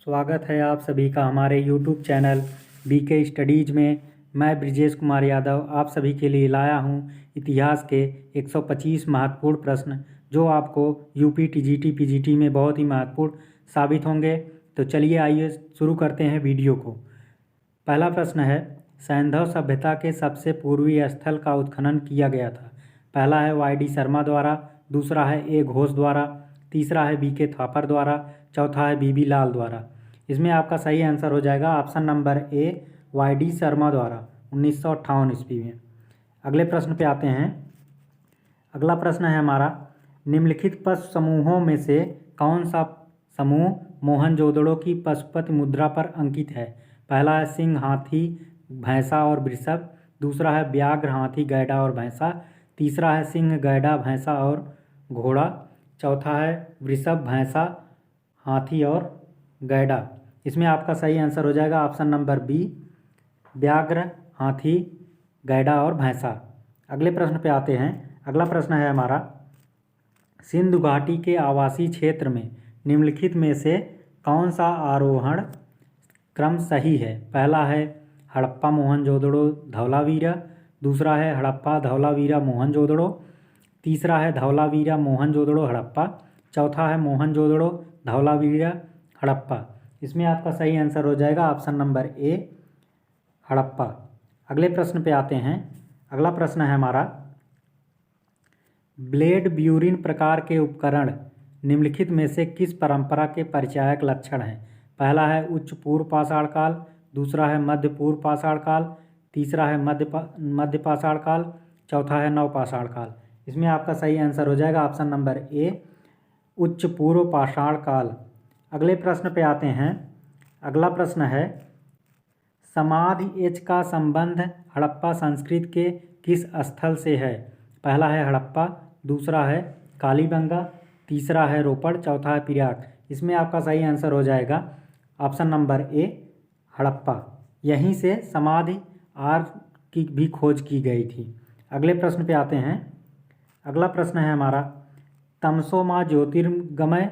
स्वागत है आप सभी का हमारे यूट्यूब चैनल बीके स्टडीज़ में। मैं ब्रिजेश कुमार यादव आप सभी के लिए लाया हूं इतिहास के 125 महत्वपूर्ण प्रश्न जो आपको यूपी टीजीटी पीजीटी में बहुत ही महत्वपूर्ण साबित होंगे। तो चलिए आइए शुरू करते हैं वीडियो को। पहला प्रश्न है, सैंधव सभ्यता के सबसे पूर्वी स्थल का उत्खनन किया गया था। पहला है वाई.डी. शर्मा द्वारा, दूसरा है ए. घोष द्वारा, तीसरा है बी.के. थापर द्वारा, चौथा है बी.बी. लाल द्वारा। इसमें आपका सही आंसर हो जाएगा ऑप्शन नंबर ए, वाई.डी. शर्मा द्वारा 1958 ईस्वी में। अगले प्रश्न पे आते हैं। अगला प्रश्न है हमारा, निम्नलिखित पशु समूहों में से कौन सा समूह मोहनजोदड़ो की पशुपति मुद्रा पर अंकित है। पहला है सिंह, हाथी, भैंसा और वृषभ, दूसरा है व्याघ्र, हाथी, गैंडा और भैंसा, तीसरा है सिंह, गैंडा, भैंसा और घोड़ा, चौथा है वृषभ, भैंसा, हाथी और गैंडा। इसमें आपका सही आंसर हो जाएगा ऑप्शन नंबर बी, व्याघ्र, हाथी, गैंडा और भैंसा। अगले प्रश्न पे आते हैं। अगला प्रश्न है हमारा, सिंधु घाटी के आवासीय क्षेत्र में निम्नलिखित में से कौन सा आरोहण क्रम सही है। पहला है हड़प्पा, मोहनजोदड़ो, धवलावीरा, दूसरा है हड़प्पा, धवलावीरा, मोहनजोदड़ो, तीसरा है धवलावीरा, मोहनजोदड़ो, हड़प्पा, चौथा है मोहनजोदड़ो, धवलावीरा, हड़प्पा। इसमें आपका सही आंसर हो जाएगा ऑप्शन नंबर ए, हड़प्पा। अगले प्रश्न पे आते हैं। अगला प्रश्न है हमारा, ब्लेड ब्यूरिन प्रकार के उपकरण निम्नलिखित में से किस परंपरा के परिचायक लक्षण हैं। पहला है उच्च पूर्व पाषाण काल, दूसरा है मध्य पूर्व पाषाण काल, तीसरा है मध्य पाषाण काल, चौथा है नव पाषाण काल। इसमें आपका सही आंसर हो जाएगा ऑप्शन नंबर ए, उच्च पूर्व पाषाण काल। अगले प्रश्न पे आते हैं। अगला प्रश्न है, समाधि एच का संबंध हड़प्पा संस्कृति के किस स्थल से है। पहला है हड़प्पा, दूसरा है कालीबंगा, तीसरा है रोपड़, चौथा है पिराक। इसमें आपका सही आंसर हो जाएगा ऑप्शन नंबर ए, हड़प्पा। यहीं से समाधि आर्क की भी खोज की गई थी। अगले प्रश्न पे आते हैं। अगला प्रश्न है हमारा, तमसो मां ज्योतिर्गमय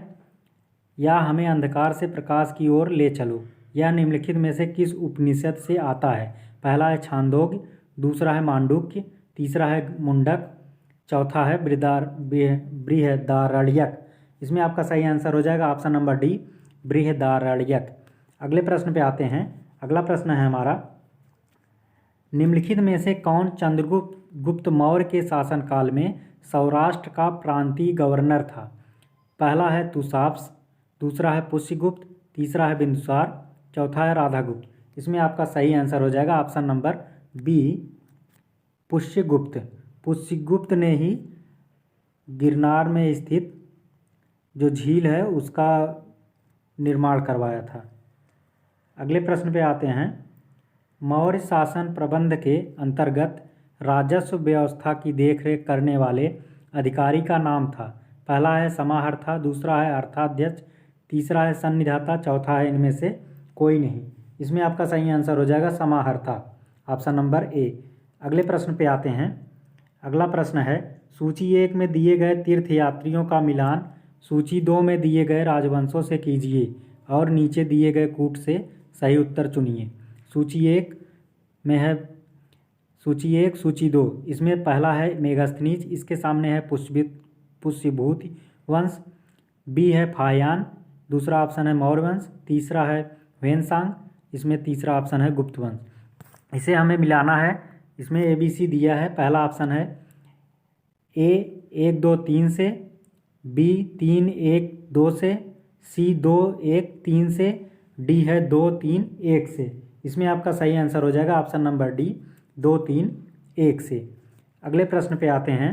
या हमें अंधकार से प्रकाश की ओर ले चलो, यह निम्नलिखित में से किस उपनिषद से आता है। पहला है छांदोग्य, दूसरा है मांडुक्य, तीसरा है मुंडक, चौथा है बृहदारण्यक। इसमें आपका सही आंसर हो जाएगा ऑप्शन नंबर डी, बृहदारण्यक। अगले प्रश्न पे आते हैं। अगला प्रश्न है हमारा, निम्नलिखित में से कौन चंद्रगुप्त मौर्य के शासनकाल में सौराष्ट्र का प्रांतीय गवर्नर था। पहला है तुसाप्स, दूसरा है पुष्यगुप्त, तीसरा है बिंदुसार, चौथा है राधागुप्त। इसमें आपका सही आंसर हो जाएगा option number B, Pushyagupta. Pushyagupta ने ही गिरनार में स्थित जो झील है उसका निर्माण करवाया था। अगले प्रश्न पे आते हैं। मौर्य शासन प्रबंध के अंतर्गत राजस्व व्यवस्था की देखरेख करने वाले अधिकारी का नाम था। पहला है समाहर्ता, दूसरा है अर्थाध्यक्ष, तीसरा है सन्निधाता, चौथा है इनमें से कोई नहीं। इसमें आपका सही आंसर हो जाएगा समाहर्ता, ऑप्शन नंबर ए। अगले प्रश्न पे आते हैं। अगला प्रश्न है, सूची 1 में दिए गए तीर्थयात्रियों का मिलान सूची 2 में दिए गए राजवंशों से कीजिए और नीचे दिए गए कूट से सही उत्तर चुनिए। सूची 1 में है सूची 2, इसमें पहला है मेगास्थनीज, इसके सामने है पुष्यभूत वंश, बी है फाह्यान, दूसरा ऑप्शन है मौर्य वंश, तीसरा है ह्वेनसांग, इसमें तीसरा ऑप्शन है गुप्त वंश। इसे हमें मिलाना है। इसमें ABC दिया है। पहला ऑप्शन है ए 1 2 3 से, बी 3 1 2 से, सी 2 1 3 से, डी है 2 3 1 से। इसमें आपका सही आंसर हो जाएगा ऑप्शन नंबर डी, 2 3 1 से। अगले प्रश्न पे आते हैं।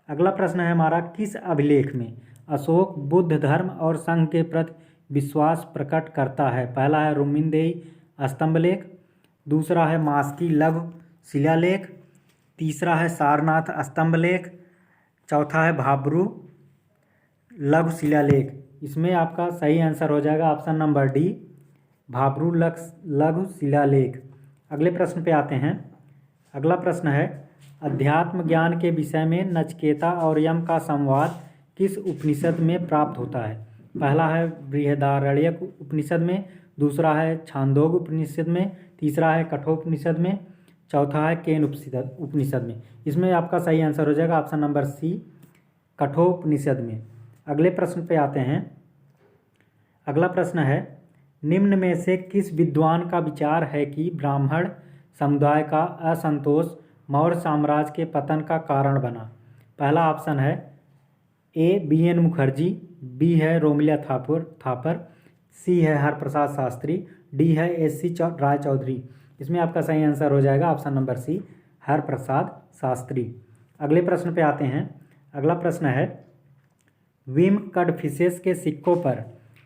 अगला प्रश्न है हमारा, किस अभिलेख में अशोक बुद्ध धर्म और संघ के प्रति विश्वास प्रकट करता है। पहला है रुक्मिणदेही स्तंभलेख, दूसरा है मास्की लघु शिलालेख, तीसरा है सारनाथ स्तंभलेख, चौथा है भाब्रू लघु शिलालेख। इसमें आपका सही आंसर हो जाएगा ऑप्शन नंबर डी, भाब्रू लघु शिलालेख। अगले प्रश्न पे आते हैं। अगला प्रश्न है, अध्यात्म ज्ञान के विषय में नचिकेता और यम का संवाद किस उपनिषद में प्राप्त होता है। पहला है बृहदारण्यक उपनिषद में, दूसरा है छांदोग उपनिषद में, तीसरा है कठोपनिषद में, चौथा है केन उपनिषद में। इसमें आपका सही आंसर हो जाएगा ऑप्शन नंबर सी, कठोपनिषद में। अगले प्रश्न पे आते हैं। अगला प्रश्न है, निम्न में से किस विद्वान का विचार है कि ब्राह्मण समुदाय का असंतोष मौर्य साम्राज्य के पतन का कारण बना? पहला ऑप्शन है A B N Mukherjee, B है रोमिला थापर, सी है हरप्रसाद शास्त्री, डी है एस सी राय चौधरी। इसमें आपका सही आंसर हो जाएगा option number C, Haraprasad Shastri. अगले प्रश्न पे आते हैं। अगला प्रश्न है, विम कडफिसेस के सिक्कों पर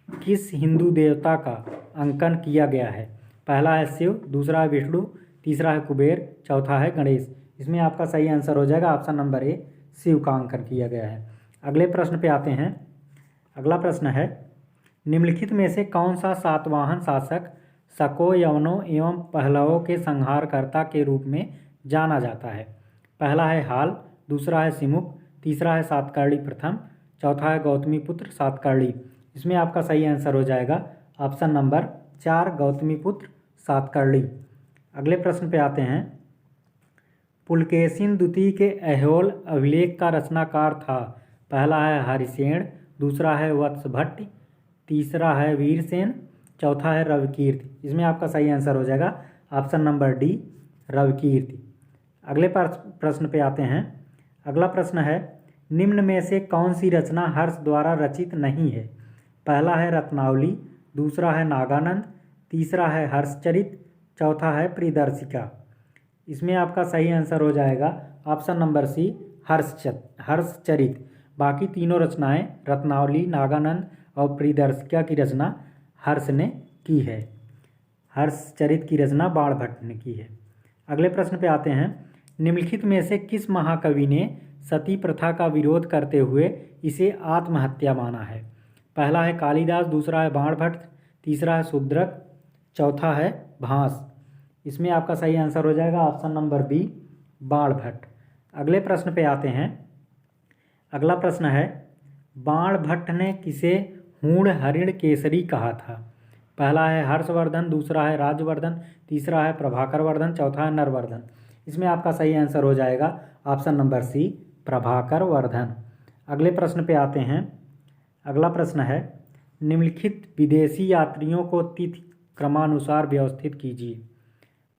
किस हिंदू देवता का अंकन किया गया है? पहला है शिव, दूसरा है विष्णु, तीसरा है कुबेर, चौथा है गणेश। इसमें आपका सही आंसर हो जाएगा ऑप्शन नंबर ए, शिव का अंकन किया गया है। अगले प्रश्न पे आते हैं। अगला प्रश्न है, निम्नलिखित में से कौन सा सातवाहन शासक शको, यवनों एवं पहलवों के संहारकर्ता के रूप में जाना जाता है? पहला है हाल, दूसरा है सिमुक, तीसरा है सातकर्णी प्रथम, चौथा है गौतमीपुत्र सातकर्णी। इसमें आपका सही आंसर हो जाएगा ऑप्शन नंबर 4, गौतमीपुत्र सातकर्णी। अगले प्रश्न पे आते हैं। पुलकेशिन द्वितीय के ऐहोल अभिलेख का रचनाकार था? पहला है हरिसेन, दूसरा है वत्सभट्ट, तीसरा है वीरसेन, चौथा है रविकीर्ति। इसमें आपका सही आंसर हो जाएगा ऑप्शन नंबर डी, रविकीर्ति। अगले प्रश्न पे आते हैं। अगला प्रश्न है, निम्न में से कौन सी रचना हर्ष द्वारा रचित नहीं है? पहला है रत्नावली, दूसरा है नागानंद, तीसरा है हर्षचरित, चौथा है प्रियदर्शिका। इसमें आपका सही आंसर हो जाएगा ऑप्शन नंबर सी, हर्षचरित। बाकी तीनों रचनाएं रत्नावली, नागानंद और प्रियदर्शिका की रचना हर्ष ने की है। हर्षचरित की रचना बाणभट्ट ने की है। अगले प्रश्न पे आते हैं। निम्नलिखित में से किस महाकवि ने सती प्रथा का विरोध करते हुए इसे आत्महत्या माना है? पहला है कालिदास, दूसरा है बाणभट्ट, तीसरा है शूद्रक, चौथा है भास। इसमें आपका सही आंसर हो जाएगा ऑप्शन नंबर बी, बाणभट्ट। अगले प्रश्न पे आते हैं। अगला प्रश्न है, बाणभट्ट ने किसे हूण हरिण केसरी कहा था? पहला है हर्षवर्धन, दूसरा है राज्यवर्धन, तीसरा है प्रभाकर वर्धन, चौथा है नरवर्धन। इसमें आपका सही आंसर हो जाएगा option number C, Prabhakar Vardhan. अगले प्रश्न पे आते हैं। अगला प्रश्न है, निम्नलिखित विदेशी यात्रियों को तिथि क्रमानुसार व्यवस्थित कीजिए।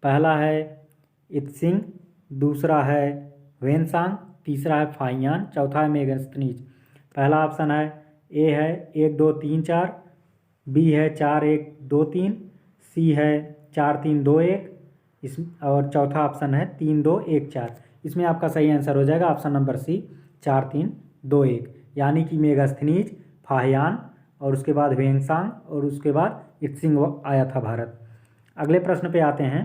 पहला है इत्सिंग, दूसरा है वेनसांग, तीसरा है फाइयान, चौथा है मेगस्थनीज। पहला ऑप्शन है ए है 1 2 3 4, बी है 4 1 2 3, सी है 4 3 2 1, इस और चौथा ऑप्शन है 3 2 1 4। इसमें आपका सही आंसर हो जाएगा ऑप्शन नंबर सी, 4 3 2 1, यानी कि मेगास्थनीज, फाहियान और उसके बाद वेंगसांग और उसके बाद इत्सिंग आया था भारत। अगले प्रश्न पे आते हैं।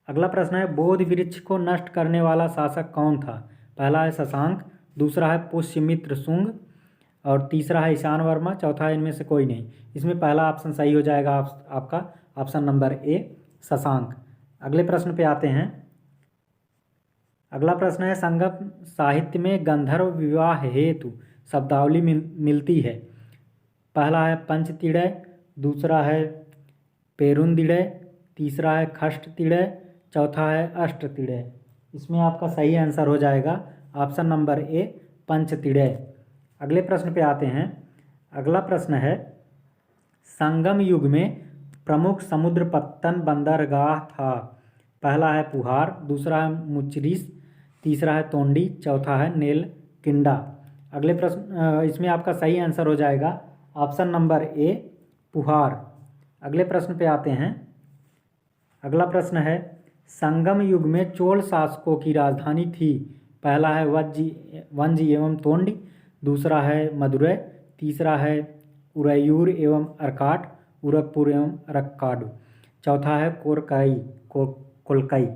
अगला प्रश्न है, बोधि वृक्ष को नष्ट करने वाला शासक कौन था? पहला है शशांक, दूसरा है पुष्यमित्र शुंग और तीसरा है ईशान वर्मा, चौथा है इनमें से कोई नहीं। इसमें पहला ऑप्शन सही हो जाएगा आपका ऑप्शन नंबर ए, शशांक। अगले प्रश्न पे आते हैं। अगला प्रश्न है, संगम साहित्य में गंधर्व विवाह हेतु शब्दावली मिलती है। पहला है पंचतिड़य, दूसरा है पेरुंदिड़य, तीसरा है खष्टतिड़य, चौथा है अष्टतिड़य। इसमें आपका सही आंसर हो जाएगा ऑप्शन नंबर ए, पंचतिड़य। अगले प्रश्न पे आते हैं। अगला प्रश्न है, संगम युग में प्रमुख समुद्रपत्तन बंदरगाह था। पहला है पुहार, दूसरा है मुचरिस, तीसरा है तोंडी, चौथा है नेलकिंडा। अगले प्रश्न इसमें आपका सही आंसर हो जाएगा ऑप्शन नंबर ए, पुहार। अगले प्रश्न पे आते हैं। अगला प्रश्न है, संगम युग में चोल शासकों की राजधानी थी। पहला है वंजी एवं तोंडी, दूसरा है मदुरै, तीसरा है उरैयूर एवं अरकाट, उरकपुर एवं अरक्काडु, चौथा है कोलकई।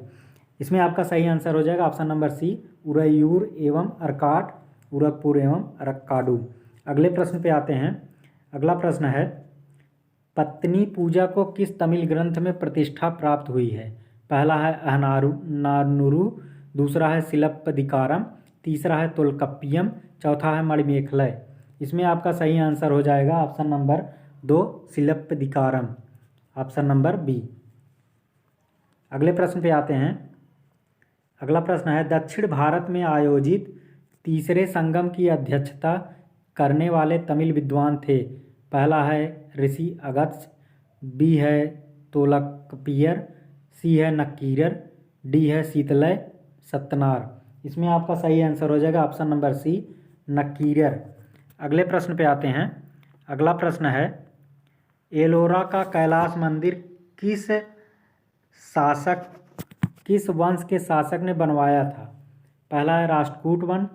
इसमें आपका सही आंसर हो जाएगा ऑप्शन नंबर सी, उरैयूर एवं अरकाट, उरकपुर एवं अरक्काडु। अगले प्रश्न पे आते हैं। अगला प्रश्न है, पत्नी पूजा को किस तमिल ग्रंथ में प्रतिष्ठा प्राप्त हुई है? पहला है अहनानुरु, दूसरा है सिलप्पदिकारम, तीसरा है तोल्काप्पियम, चौथा है मणिमेखलय। इसमें आपका सही आंसर हो जाएगा option number 2 Silappatikaram, option number B. अगले प्रश्न पे आते हैं। अगला प्रश्न है दक्षिण भारत में आयोजित तीसरे संगम की अध्यक्षता करने वाले तमिल विद्वान थे। पहला है ऋषि अगस्त्य, बी है तोलकपियर, सी है नक्कीरर, डी है शीतलय सत्तनार। इसमें आपका सही आंसर हो जाएगा ऑप्शन नंबर सी नक्कीरर। अगले प्रश्न पे आते हैं। अगला प्रश्न है एलोरा का कैलाश मंदिर किस वंश के शासक ने बनवाया था। पहला है राष्ट्रकूट वंश,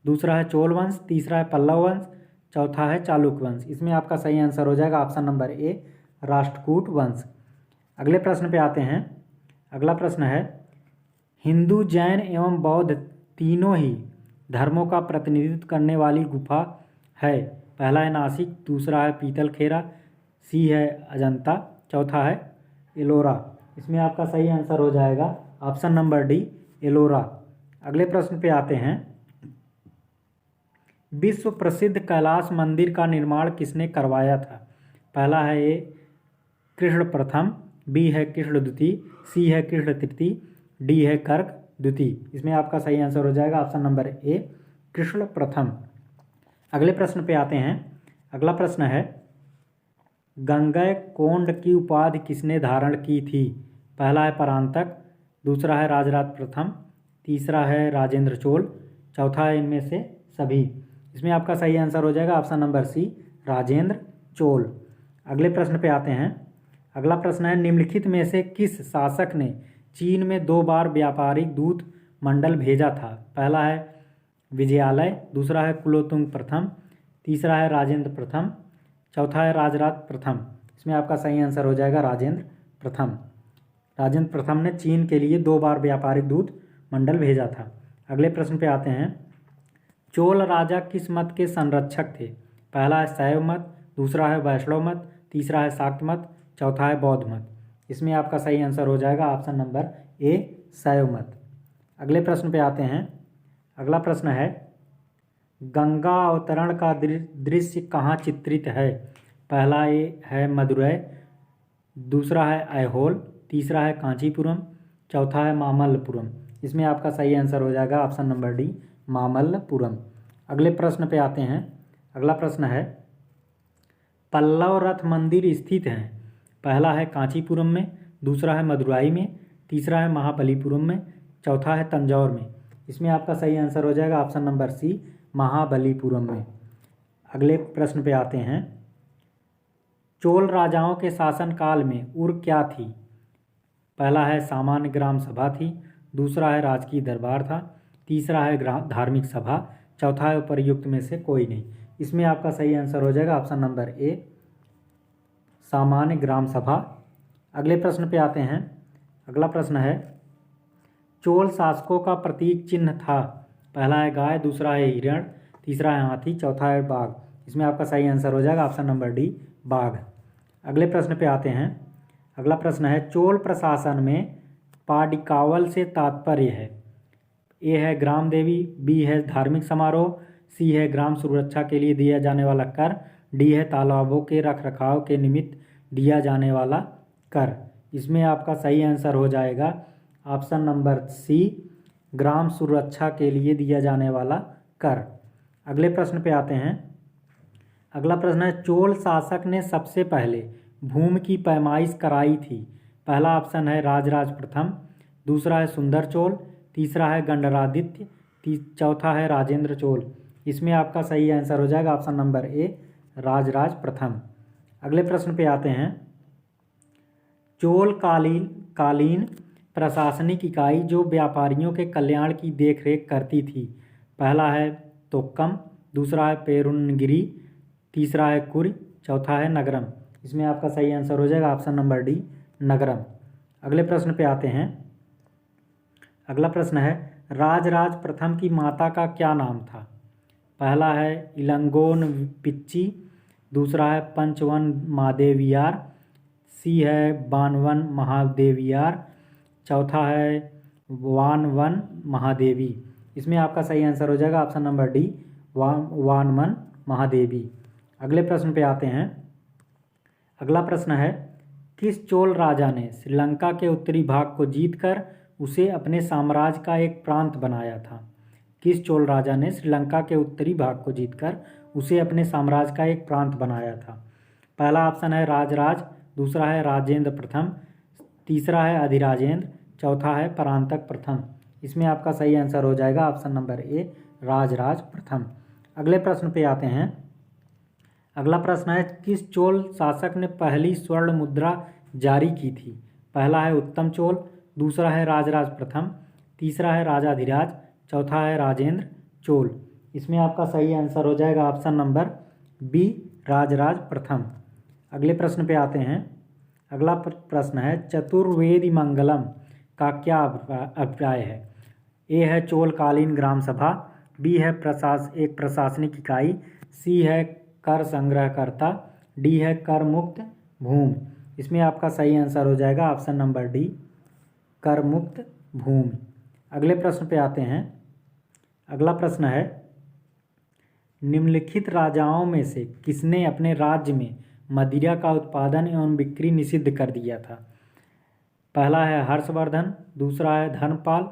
दूसरा है चोल वंश, तीसरा है पल्लव वंश, चौथा है चालुक्य वंश। इसमें आपका सही आंसर हो जाएगा ऑप्शन नंबर ए राष्ट्रकूट वंश। अगले प्रश्न पे आते हैं। अगला प्रश्न है हिंदू, जैन एवं बौद्ध तीनों ही धर्मों का प्रतिनिधित्व करने वाली गुफा है। पहला है नासिक, दूसरा है पीतल खेरा, सी है अजंता, चौथा है एलोरा। इसमें आपका सही आंसर हो जाएगा ऑप्शन नंबर डी एलोरा। अगले प्रश्न पे आते हैं। विश्व प्रसिद्ध कैलाश मंदिर का निर्माण किसने करवाया था। पहला है ए कृष्ण प्रथम, बी है कृष्ण द्वितीय, सी है कृष्ण तृतीय, डी है कर्क द्वितीय। इसमें आपका सही आंसर हो जाएगा ऑप्शन नंबर ए कृष्ण प्रथम। अगले प्रश्न पे आते हैं। अगला प्रश्न है गंगैकोंड की उपाधि किसने धारण की थी। पहला है परांतक, दूसरा है राजराज प्रथम, तीसरा है राजेंद्र चोल, चौथा है इनमें से सभी। इसमें आपका सही आंसर हो जाएगा option number C Rajendra Chola. अगले प्रश्न पे आते हैं। अगला प्रश्न है निम्नलिखित में से किस शासक ने चीन में 2 बार व्यापारिक दूत मंडल भेजा था। पहला है विजयालय, दूसरा है कुलोत्तुंग प्रथम, तीसरा है राजेंद्र प्रथम, चौथा है राजराज प्रथम। इसमें आपका सही आंसर हो जाएगा राजेंद्र प्रथम। राजेंद्र प्रथम ने चीन के लिए 2 बार व्यापारिक दूत मंडल भेजा था। अगले प्रश्न पे आते हैं। चोल राजा किस मत के संरक्षक थे। पहला है शैव मत, दूसरा है वैष्णव मत, तीसरा है शाक्त मत, चौथा है बौद्ध मत। इसमें आपका सही आंसर हो जाएगा ऑप्शन नंबर ए शैव मत। अगले प्रश्न पे आते हैं। अगला प्रश्न है गंगा अवतरण का दृश्य कहाँ चित्रित है। पहला ए है मदुरै, दूसरा है ऐहोल, तीसरा है कांचीपुरम, चौथा है मामल्लपुरम। इसमें आपका सही आंसर हो जाएगा ऑप्शन नंबर डी मामल्लपुरम। अगले प्रश्न पे आते हैं। अगला प्रश्न है पल्लव रथ मंदिर स्थित है। पहला है कांचीपुरम में, दूसरा है मदुराई में, तीसरा है महाबलीपुरम में, चौथा है तंजौर में। इसमें आपका सही आंसर हो जाएगा ऑप्शन नंबर सी महाबलीपुरम में। अगले प्रश्न पे आते हैं। चोल राजाओं के शासनकाल में उर क्या थी। पहला है सामान्य ग्राम सभा थी, दूसरा है राजकीय दरबार था, तीसरा है धार्मिक सभा, चौथा है उपर्युक्त में से कोई नहीं। इसमें आपका सही आंसर हो जाएगा ऑप्शन नंबर ए सामान्य ग्राम सभा। अगले प्रश्न पे आते हैं। अगला प्रश्न है चोल शासकों का प्रतीक चिन्ह था। पहला है गाय, दूसरा है हिरण, तीसरा है हाथी, चौथा है बाघ। इसमें आपका सही आंसर हो जाएगा ऑप्शन नंबर डी बाघ। अगले प्रश्न पे आते हैं। अगला प्रश्न है चोल प्रशासन में पाडिकावल से तात्पर्य है। ए है ग्राम देवी, बी है धार्मिक समारोह, सी है ग्राम सुरक्षा के लिए दिया जाने वाला कर, डी है तालाबों के रखरखाव के निमित्त दिया जाने वाला कर। इसमें आपका सही आंसर हो जाएगा ऑप्शन नंबर सी ग्राम सुरक्षा के लिए दिया जाने वाला कर। अगले प्रश्न पे आते हैं। अगला प्रश्न है चोल शासक ने सबसे पहले भूमि की पैमाइश कराई थी। पहला ऑप्शन है राजराज प्रथम, दूसरा है सुंदर चोल, तीसरा है गंडरादित्य, चौथा है राजेंद्र चोल। इसमें आपका सही आंसर हो जाएगा ऑप्शन नंबर ए राजराज प्रथम। अगले प्रश्न पे आते हैं। चोल कालीन प्रशासनिक इकाई जो व्यापारियों के कल्याण की देखरेख करती थी। पहला है तोक्कम, दूसरा है पेरुनगिरी, तीसरा है कुरी, चौथा है नगरम। इसमें आपका सही आंसर हो जाएगा ऑप्शन नंबर डी नगरम। अगले प्रश्न पे आते हैं। अगला प्रश्न है राजराज प्रथम की माता का क्या नाम था। पहला है इलंगोन पिच्ची, दूसरा है पंचवन महादेवियार, सी है बानवन महादेवियार, चौथा है वानवन महादेवी। इसमें आपका सही आंसर हो जाएगा ऑप्शन नंबर डी वानवन महादेवी। अगले प्रश्न पे आते हैं। अगला प्रश्न है, किस चोल राजा ने श्रीलंका के उत्तरी भाग को जीतकर उसे अपने साम्राज्य का एक प्रांत बनाया था? किस चोल राजा ने श्रीलंका के उत्तरी भाग को जीतकर उसे अपने साम्राज्य का एक प्रांत बनाया था? पहला ऑप्शन है राजराज, दूसरा है राजेंद्र प्रथम, तीसरा है अधिराजेंद्र, चौथा है परांतक प्रथम। इसमें आपका सही आंसर हो जाएगा ऑप्शन नंबर ए, राजराज प्रथम। अगले प्रश्न पे आते हैं। अगला प्रश्न है, किस चोल शासक ने पहली स्वर्ण मुद्रा जारी की थी? पहला है उत्तम चोल, दूसरा है राजराज प्रथम, तीसरा है राजाधिराज, चौथा है राजेंद्र चोल। इसमें आपका सही आंसर हो जाएगा ऑप्शन नंबर बी, राजराज प्रथम। अगले प्रश्न पे आते हैं। अगला प्रश्न है, चतुर्वेदी मंगलम का क्या अभिप्राय है? ए है चोलकालीन ग्राम सभा, बी है एक प्रशासनिक इकाई, सी है कर संग्रहकर्ता, डी है कर मुक्त भूमि। इसमें आपका सही आंसर हो जाएगा ऑप्शन नंबर डी, कर मुक्त भूमि। अगले प्रश्न पे आते हैं। अगला प्रश्न है, निम्नलिखित राजाओं में से किसने अपने राज्य में मदिरा का उत्पादन एवं बिक्री निषिद्ध कर दिया था? पहला है हर्षवर्धन, दूसरा है धर्मपाल,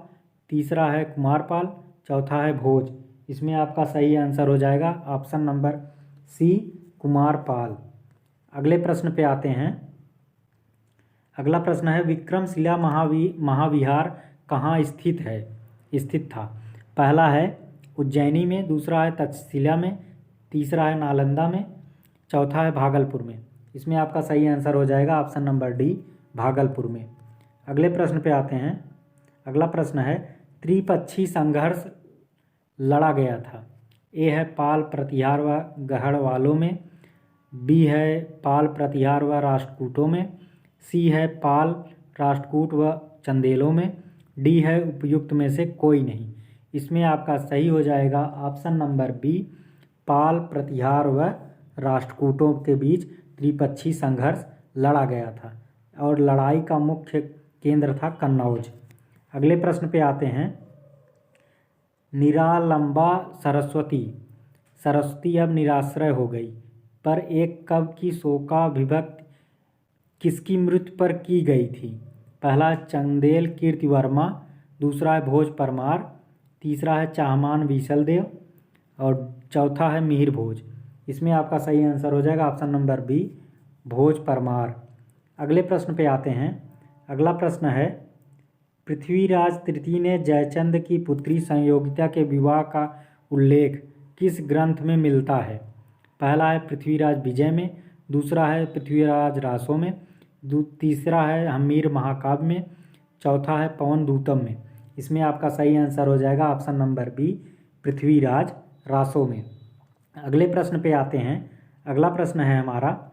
तीसरा है कुमारपाल, चौथा है भोज। इसमें आपका सही आंसर हो जाएगा ऑप्शन नंबर सी, कुमारपाल। अगले प्रश्न पे आते हैं। अगला प्रश्न है, विक्रमशिला महाविहार कहाँ स्थित था? पहला है उज्जैनी में, दूसरा है तक्षशिला में, तीसरा है नालंदा में, चौथा है भागलपुर में। इसमें आपका सही आंसर हो जाएगा ऑप्शन नंबर डी, भागलपुर में। अगले प्रश्न पे आते हैं। अगला प्रश्न है, त्रिपक्षीय संघर्ष लड़ा गया था? ए है पाल प्रतिहार व गढ़वालों में, बी है पाल प्रतिहार व राष्ट्रकूटों में, सी है पाल राष्ट्रकूट व चंदेलों में, डी है उपयुक्त में से कोई नहीं। इसमें आपका सही हो जाएगा ऑप्शन नंबर बी, पाल प्रतिहार व राष्ट्रकूटों के बीच त्रिपक्षीय संघर्ष लड़ा गया था और लड़ाई का मुख्य केंद्र था कन्नौज। अगले प्रश्न पे आते हैं। निरालंबा सरस्वती अब निराश्रय हो गई, पर एक कवि की शोकाभिव्यक्ति किसकी मृत्यु पर की गई थी? पहला चंदेल कीर्तिवर्मा, दूसरा है भोज परमार, तीसरा है चाहमान विशलदेव और चौथा है मिहिर भोज। इसमें आपका सही आंसर हो जाएगा ऑप्शन नंबर बी, भोज परमार। अगले प्रश्न पे आते हैं। अगला प्रश्न है, पृथ्वीराज तृतीय ने जयचंद की पुत्री संयोगिता के विवाह का उल्लेख किस ग्रंथ में मिलता है? पहला है पृथ्वीराज विजय में, दूसरा है पृथ्वीराज रासो में, तीसरा है हम्मीर महाकाव्य में, चौथा है पवन दूतम में। इसमें आपका सही आंसर हो जाएगा option number B, Prithviraj Raso में। अगले प्रश्न पे आते हैं। अगला प्रश्न है हमारा,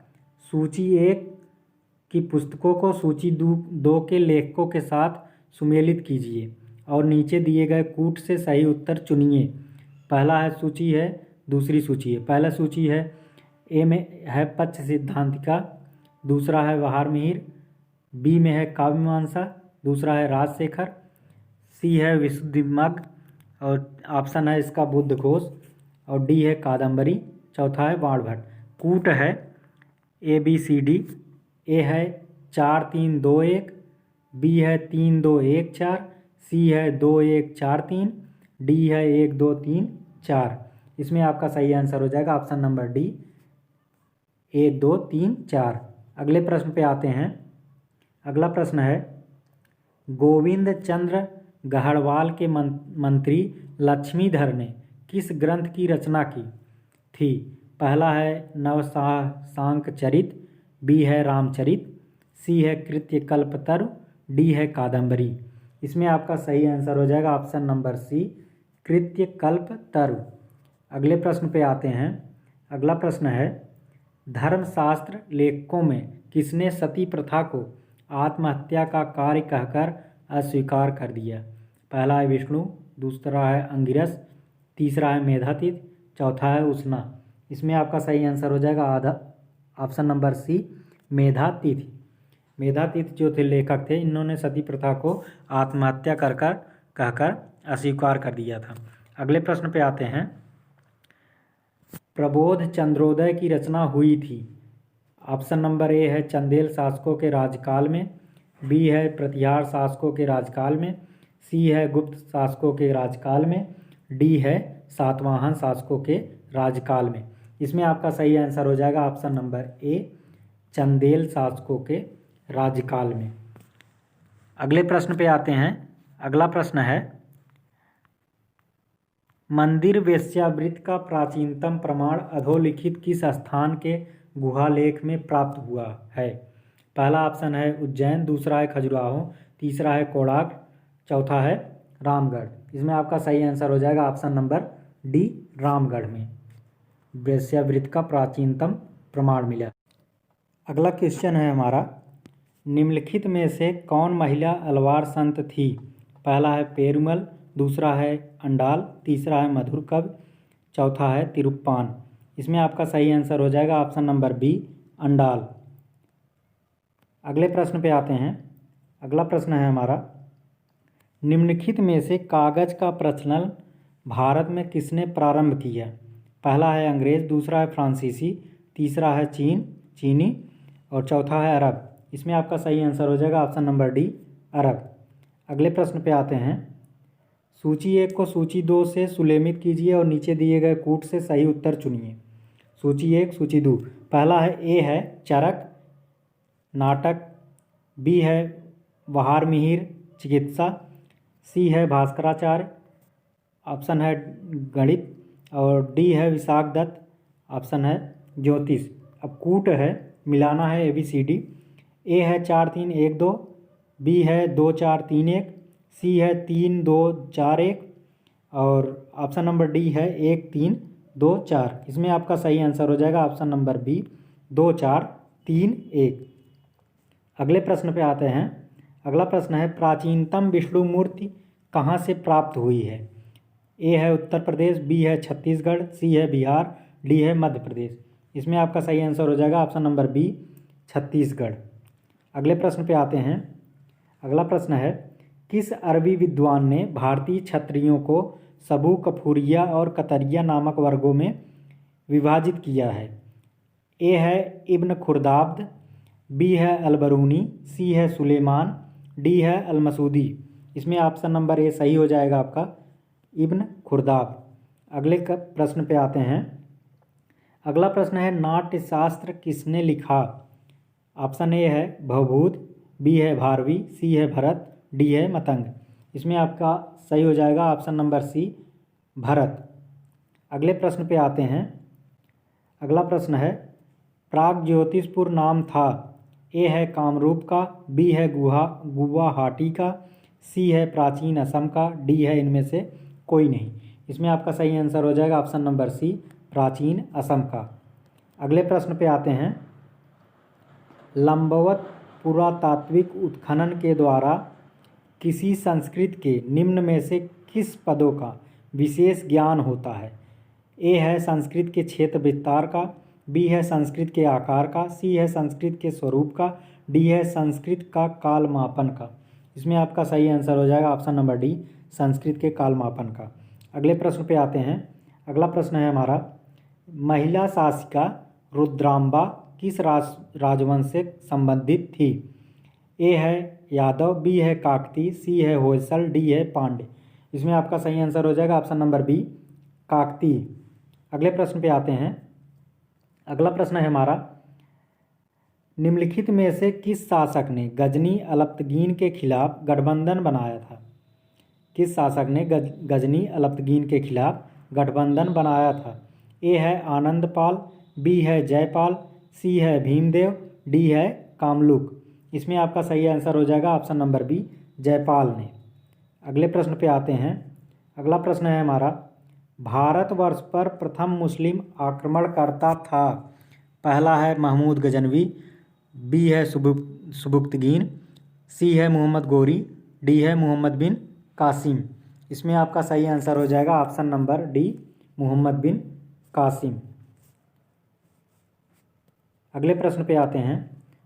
सूची 1 की पुस्तकों को सूची 2 के लेखकों के साथ सुमेलित कीजिए और नीचे दिए गए कूट से सही उत्तर चुनिए। पहला है सूची है, दूसरी सूची है। पहला सूची है, ए में है पक्ष सिद्धांतिका, दूसरा है बहार मिहिर, बी में है काव्य मीमांसा, दूसरा है राजशेखर, सी है विशुद्धिमग्ग और ऑप्शन है इसका बुद्ध घोष और डी है कादम्बरी, चौथा है बाणभट्ट। कूट है ABCD, ए है 4 3 2 1, बी है 3 2 1 4, सी है 2 1 4 3, डी है 1 2 3 4। इसमें आपका सही आंसर हो जाएगा ऑप्शन नंबर डी, 1 2 3 4। अगले प्रश्न पे आते हैं। अगला प्रश्न है, गोविंद चंद्र गढ़वाल के मंत्री लक्ष्मीधर ने किस ग्रंथ की रचना की थी? पहला है नवशांक चरित, बी है रामचरित, सी है कृत्य कल्पतरु, डी है कादम्बरी। इसमें आपका सही आंसर हो जाएगा ऑप्शन नंबर सी, कृत्य कल्पतरु। अगले प्रश्न पे आते हैं। अगला प्रश्न है, धर्मशास्त्र लेखकों में किसने सती प्रथा को आत्महत्या का कार्य कहकर अस्वीकार कर दिया? पहला है विष्णु, दूसरा है अंगिरस, तीसरा है मेधातिथि, चौथा है उष्णा। इसमें आपका सही आंसर हो जाएगा option number C, Medhatithi. Medhatithi जो थे लेखक थे, इन्होंने सती प्रथा को आत्महत्या कहकर अस्वीकार कर दिया था। अगले प्रश्न पे आते हैं। प्रबोध चंद्रोदय की रचना हुई थी? ऑप्शन नंबर ए है चंदेल शासकों के राजकाल में, बी है प्रतिहार शासकों के राजकाल में, सी है गुप्त शासकों के राजकाल में, डी है सातवाहन शासकों के राजकाल में। इसमें आपका सही आंसर हो जाएगा ऑप्शन नंबर ए चंदेल शासकों के राजकाल में। अगले प्रश्न पे आते हैं। अगला प्रश्न है मंदिर वेश्यावृत्ति का प्राचीनतम प्रमाण अधोलिखित किस स्थान के गुहा लेख में प्राप्त हुआ है? पहला ऑप्शन है उज्जैन, दूसरा है खजुराहो, तीसरा है कोणार्क, चौथा है रामगढ़। इसमें आपका सही आंसर हो जाएगा ऑप्शन नंबर डी रामगढ़ में वेश्यावृत्ति का प्राचीनतम प्रमाण मिला। अगला क्वेश्चन है हमारा निम्नलिखित में से कौन महिला अलवार संत थी? पहला है पेरुमल, दूसरा है अंडाल, तीसरा है मधुरकब, चौथा है तिरुप्पान। इसमें आपका सही आंसर हो जाएगा ऑप्शन नंबर बी अंडाल। अगले प्रश्न पे आते हैं। अगला प्रश्न है हमारा निम्नलिखित में से कागज का प्रचलन भारत में किसने प्रारंभ किया? पहला है अंग्रेज, दूसरा है फ्रांसीसी, तीसरा है चीनी और चौथा है अरब। इसमें आपका सही आंसर हो जाएगा ऑप्शन नंबर डी अरब। अगले प्रश्न पे आते हैं। सूची 1 को सूची 2 से सुलेमित कीजिए और नीचे दिए गए कूट से सही उत्तर चुनिए। सूची 1 सूची 2। पहला है ए है चरक नाटक, बी है बहार मिहिर चिकित्सा, सी है भास्कराचार्य, ऑप्शन है गणित और डी है विशाख दत्त, ऑप्शन है ज्योतिष। अब कूट है मिलाना है ABCD। ए है 4 3 1 2, बी है 2 4 3 1, सी है 3 2 4 1 और ऑप्शन नंबर डी है 1 3 2 4। इसमें आपका सही आंसर हो जाएगा ऑप्शन नंबर बी 2 4 3 1। अगले प्रश्न पे आते हैं। अगला प्रश्न है प्राचीनतम विष्णु मूर्ति कहाँ से प्राप्त हुई है? ए है उत्तर प्रदेश, बी है छत्तीसगढ़, सी है बिहार, डी है मध्य प्रदेश। इसमें आपका सही आंसर हो जाएगा ऑप्शन नंबर बी छत्तीसगढ़। अगले प्रश्न पे आते हैं। अगला प्रश्न है किस अरबी विद्वान ने भारतीय क्षत्रियों को सबू, कफूरिया और कतरिया नामक वर्गों में विभाजित किया है? ए है इब्न खुर्दाब्द, बी है अलबरूनी, सी है सुलेमान, डी है अलमसूदी। इसमें ऑप्शन नंबर ए सही हो जाएगा आपका इब्न खुर्दाब। अगले प्रश्न पे आते हैं। अगला प्रश्न है नाट्य शास्त्र किसने लिखा? ऑप्शन ए है भवभूत, बी है भारवी, सी है भरत, डी है मतंग। इसमें आपका सही हो जाएगा ऑप्शन नंबर सी भरत। अगले प्रश्न पे आते हैं। अगला प्रश्न है प्राग ज्योतिषपुर नाम था? ए है कामरूप का, बी है गुवाहाटी का, सी है प्राचीन असम का, डी है इनमें से कोई नहीं। इसमें आपका सही आंसर हो जाएगा ऑप्शन नंबर सी प्राचीन असम का। अगले प्रश्न पे आते हैं। लंबवत पुरातात्विक उत्खनन के द्वारा किसी संस्कृत के निम्न में से किस पदों का विशेष ज्ञान होता है? ए है संस्कृत के क्षेत्र विस्तार का, बी है संस्कृत के आकार का, सी है संस्कृत के स्वरूप का, डी है संस्कृत का काल मापन का। इसमें आपका सही आंसर हो जाएगा ऑप्शन नंबर डी संस्कृत के काल मापन का। अगले प्रश्न पे आते हैं। अगला प्रश्न है हमारा महिला शासिका रुद्रांबा किस राजवंश से संबंधित थी? ए है यादव, बी है काकती, सी है होयसल, डी है पांड्य। इसमें आपका सही आंसर हो जाएगा ऑप्शन नंबर बी काकती। अगले प्रश्न पे आते हैं। अगला प्रश्न है हमारा निम्नलिखित में से किस शासक ने गजनी अलप्तगीन के खिलाफ गठबंधन बनाया था? किस शासक ने गजनी अलप्तगीन के खिलाफ गठबंधन बनाया था? ए है आनंदपाल, बी है जयपाल, सी है भीमदेव, डी है कामलुक। इसमें आपका सही आंसर हो जाएगा ऑप्शन नंबर बी जयपाल ने। अगले प्रश्न पे आते हैं। अगला प्रश्न है हमारा भारतवर्ष पर प्रथम मुस्लिम आक्रमणकर्ता था? पहला है महमूद गजनवी, बी है सुबुक्तगीन, सी है मोहम्मद गोरी, डी है मोहम्मद बिन कासिम। इसमें आपका सही आंसर हो जाएगा ऑप्शन नंबर डी मोहम्मद बिन कासिम। अगले प्रश्न पे आते हैं।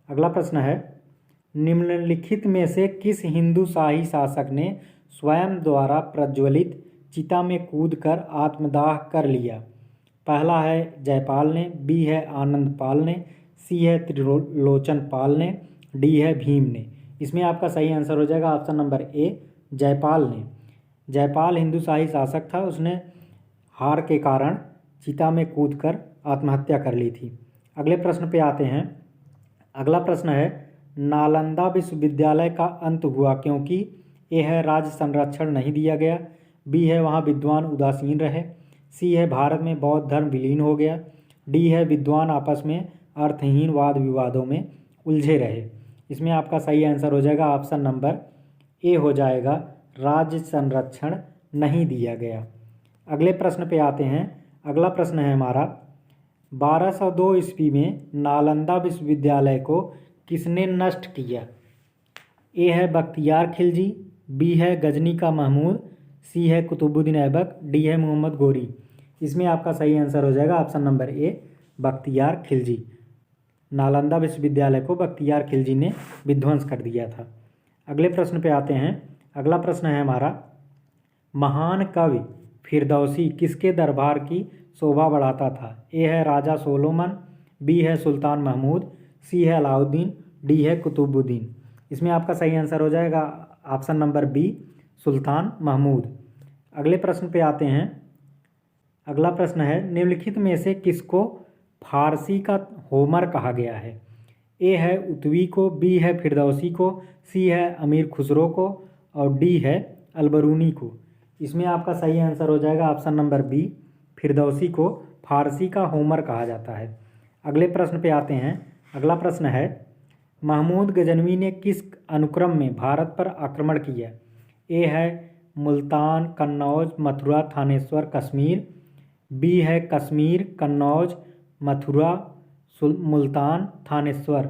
अगला प्रश्न है निम्नलिखित में से किस हिंदू शाही शासक ने स्वयं द्वारा प्रज्वलित चिता में कूदकर आत्मदाह कर लिया? पहला है जयपाल ने, बी है आनंद पाल ने, सी है त्रिलोचन पाल ने, डी है भीम ने। इसमें आपका सही आंसर हो जाएगा ऑप्शन नंबर ए, जयपाल ने। जयपाल हिंदू शाही शासक था, उसने हार के कारण चिता में कूदकर आत्महत्या कर ली थी। अगले प्रश्न पे आते हैं। अगला प्रश्न है नालंदा विश्वविद्यालय का अंत हुआ क्योंकि ए है राज्य संरक्षण नहीं दिया गया, बी है वहाँ विद्वान उदासीन रहे, सी है भारत में बौद्ध धर्म विलीन हो गया, डी है विद्वान आपस में अर्थहीन वाद विवादों में उलझे रहे। इसमें आपका सही आंसर हो जाएगा ऑप्शन नंबर ए हो जाएगा, राज्य संरक्षण नहीं दिया गया। अगले प्रश्न पे आते हैं। अगला प्रश्न है हमारा 1202 ईस्वी में नालंदा विश्वविद्यालय को किसने नष्ट किया? ए है बख्तियार खिलजी, बी है गजनी का महमूद, सी है कुतुबुद्दीन ऐबक, डी है मोहम्मद गोरी। इसमें आपका सही आंसर हो जाएगा option number A, Bakhtiyar Khilji. Nalanda विश्वविद्यालय को बख्तियार खिलजी ने विध्वंस कर दिया था। अगले प्रश्न पे आते हैं। अगला प्रश्न है हमारा महान कवि फिरदौसी किसके दरबार की शोभा बढ़ाता था? ए है राजा सोलोमन, बी है सुल्तान महमूद, सी है अलाउद्दीन, डी है कुतुबुद्दीन। इसमें आपका सही आंसर हो जाएगा ऑप्शन नंबर बी, सुल्तान महमूद। अगले प्रश्न पे आते हैं। अगला प्रश्न है निम्नलिखित में से किसको फारसी का होमर कहा गया है? ए है उतवी को, बी है फिरदौसी को, सी है अमीर खुसरो को और डी है अलबरूनी को। इसमें आपका सही आंसर हो जाएगा ऑप्शन नंबर बी, फिरदौसी को फारसी का होमर कहा जाता है। अगले प्रश्न पे आते हैं। अगला प्रश्न है महमूद गजनवी ने किस अनुक्रम में भारत पर आक्रमण किया? ए है मुल्तान, कन्नौज, मथुरा, थानेश्वर, कश्मीर, बी है कश्मीर, कन्नौज, मथुरा, मुल्तान, थानेश्वर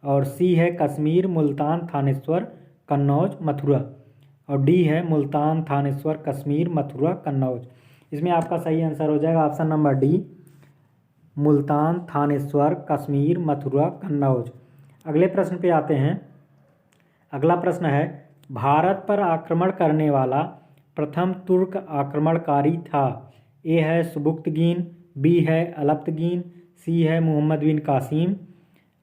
और सी है कश्मीर, मुल्तान, थानेश्वर, कन्नौज, मथुरा और डी है मुल्तान, थानेश्वर, कश्मीर, मथुरा, कन्नौज। इसमें आपका सही आंसर हो जाएगा option number D, Multan, Thaneshwar, Kashmir, Mathura, Kannauj. अगले प्रश्न पे आते हैं। अगला प्रश्न है भारत पर आक्रमण करने वाला प्रथम तुर्क आक्रमणकारी था? ए है सुबुक्तगीन, बी है अलप्तगीन, सी है मोहम्मद बिन कासिम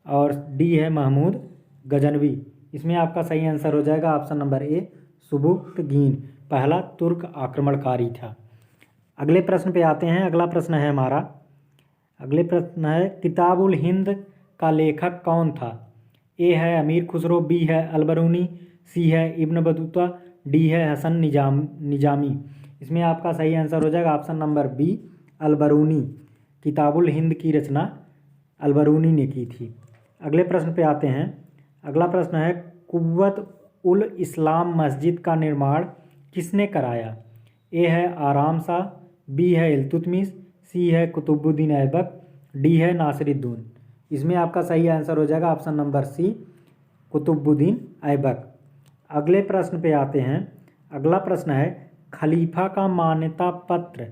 और डी है महमूद गजनवी। इसमें आपका सही आंसर हो जाएगा ऑप्शन नंबर ए, सुबुक्तगीन पहला तुर्क आक्रमणकारी था। अगले प्रश्न पे आते हैं। अगला प्रश्न है हमारा। अगले प्रश्न है किताबुल हिंद का लेखक कौन था? ए है अमीर खुसरो, बी है अलबरूनी, सी है इब्न बतूता, डी है हसन निजामी। इसमें आपका सही आंसर हो जाएगा option number B, Alberuni. Kitabul Hind की रचना अलबरूनी ने की थी। अगले प्रश्न पे आते हैं। अगला प्रश्न है कुव्वत उल इस्लाम मस्जिद का निर्माण किसने कराया? ए है आराम शाह, बी है इल्तुतमिश, सी है कुतुबुद्दीन ऐबक, डी है नासिरुद्दीन। इसमें आपका सही आंसर हो जाएगा option number C, Qutubuddin Aibak. अगले प्रश्न पे आते हैं। अगला प्रश्न है खलीफा का मान्यता पत्र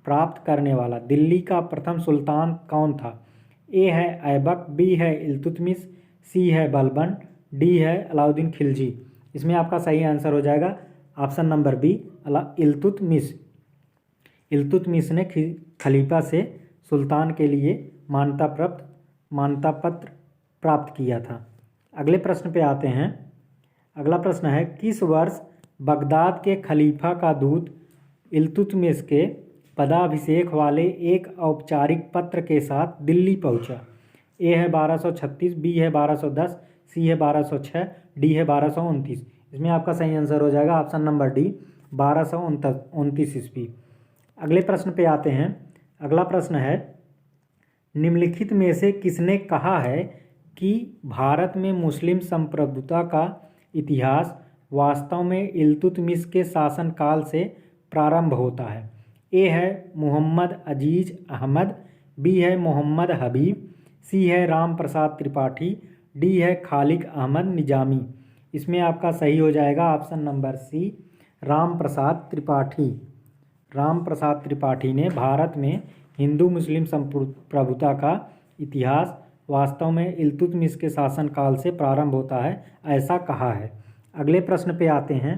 प्राप्त करने वाला दिल्ली का प्रथम सुल्तान कौन था? ए है ऐबक, बी है इल्तुतमिश, सी है बलबन, डी है अलाउद्दीन खिलजी। इसमें आपका सही आंसर हो जाएगा option number B, Iltutmish. Iltutmish ने खलीफा से सुल्तान के लिए मान्यता पत्र प्राप्त किया था। अगले प्रश्न पे आते हैं। अगला प्रश्न है किस वर्ष बगदाद के खलीफा का दूत इल्तुतमिश के पदाभिषेक वाले एक औपचारिक पत्र के साथ दिल्ली पहुंचा? ए है 1236, बी है 1210, सी है 1206, डी है 1229। इसमें आपका सही आंसर हो जाएगा ऑप्शन नंबर डी, 1229 ईस्वी। अगले प्रश्न पे आते हैं। अगला प्रश्न है निम्नलिखित में से किसने कहा है कि भारत में मुस्लिम संप्रभुता का इतिहास वास्तव में इल्तुतमिश के शासनकाल से प्रारंभ होता है? ए है मोहम्मद अजीज अहमद, बी है मोहम्मद हबीब, सी है राम प्रसाद त्रिपाठी, डी है खालिक अहमद निजामी। इसमें आपका सही हो जाएगा ऑप्शन नंबर सी, राम प्रसाद त्रिपाठी। राम प्रसाद त्रिपाठी ने भारत में हिंदू मुस्लिम संप्रभुता का इतिहास वास्तव में इल्तुतमिश के शासनकाल से प्रारंभ होता है ऐसा कहा है। अगले प्रश्न पे आते हैं।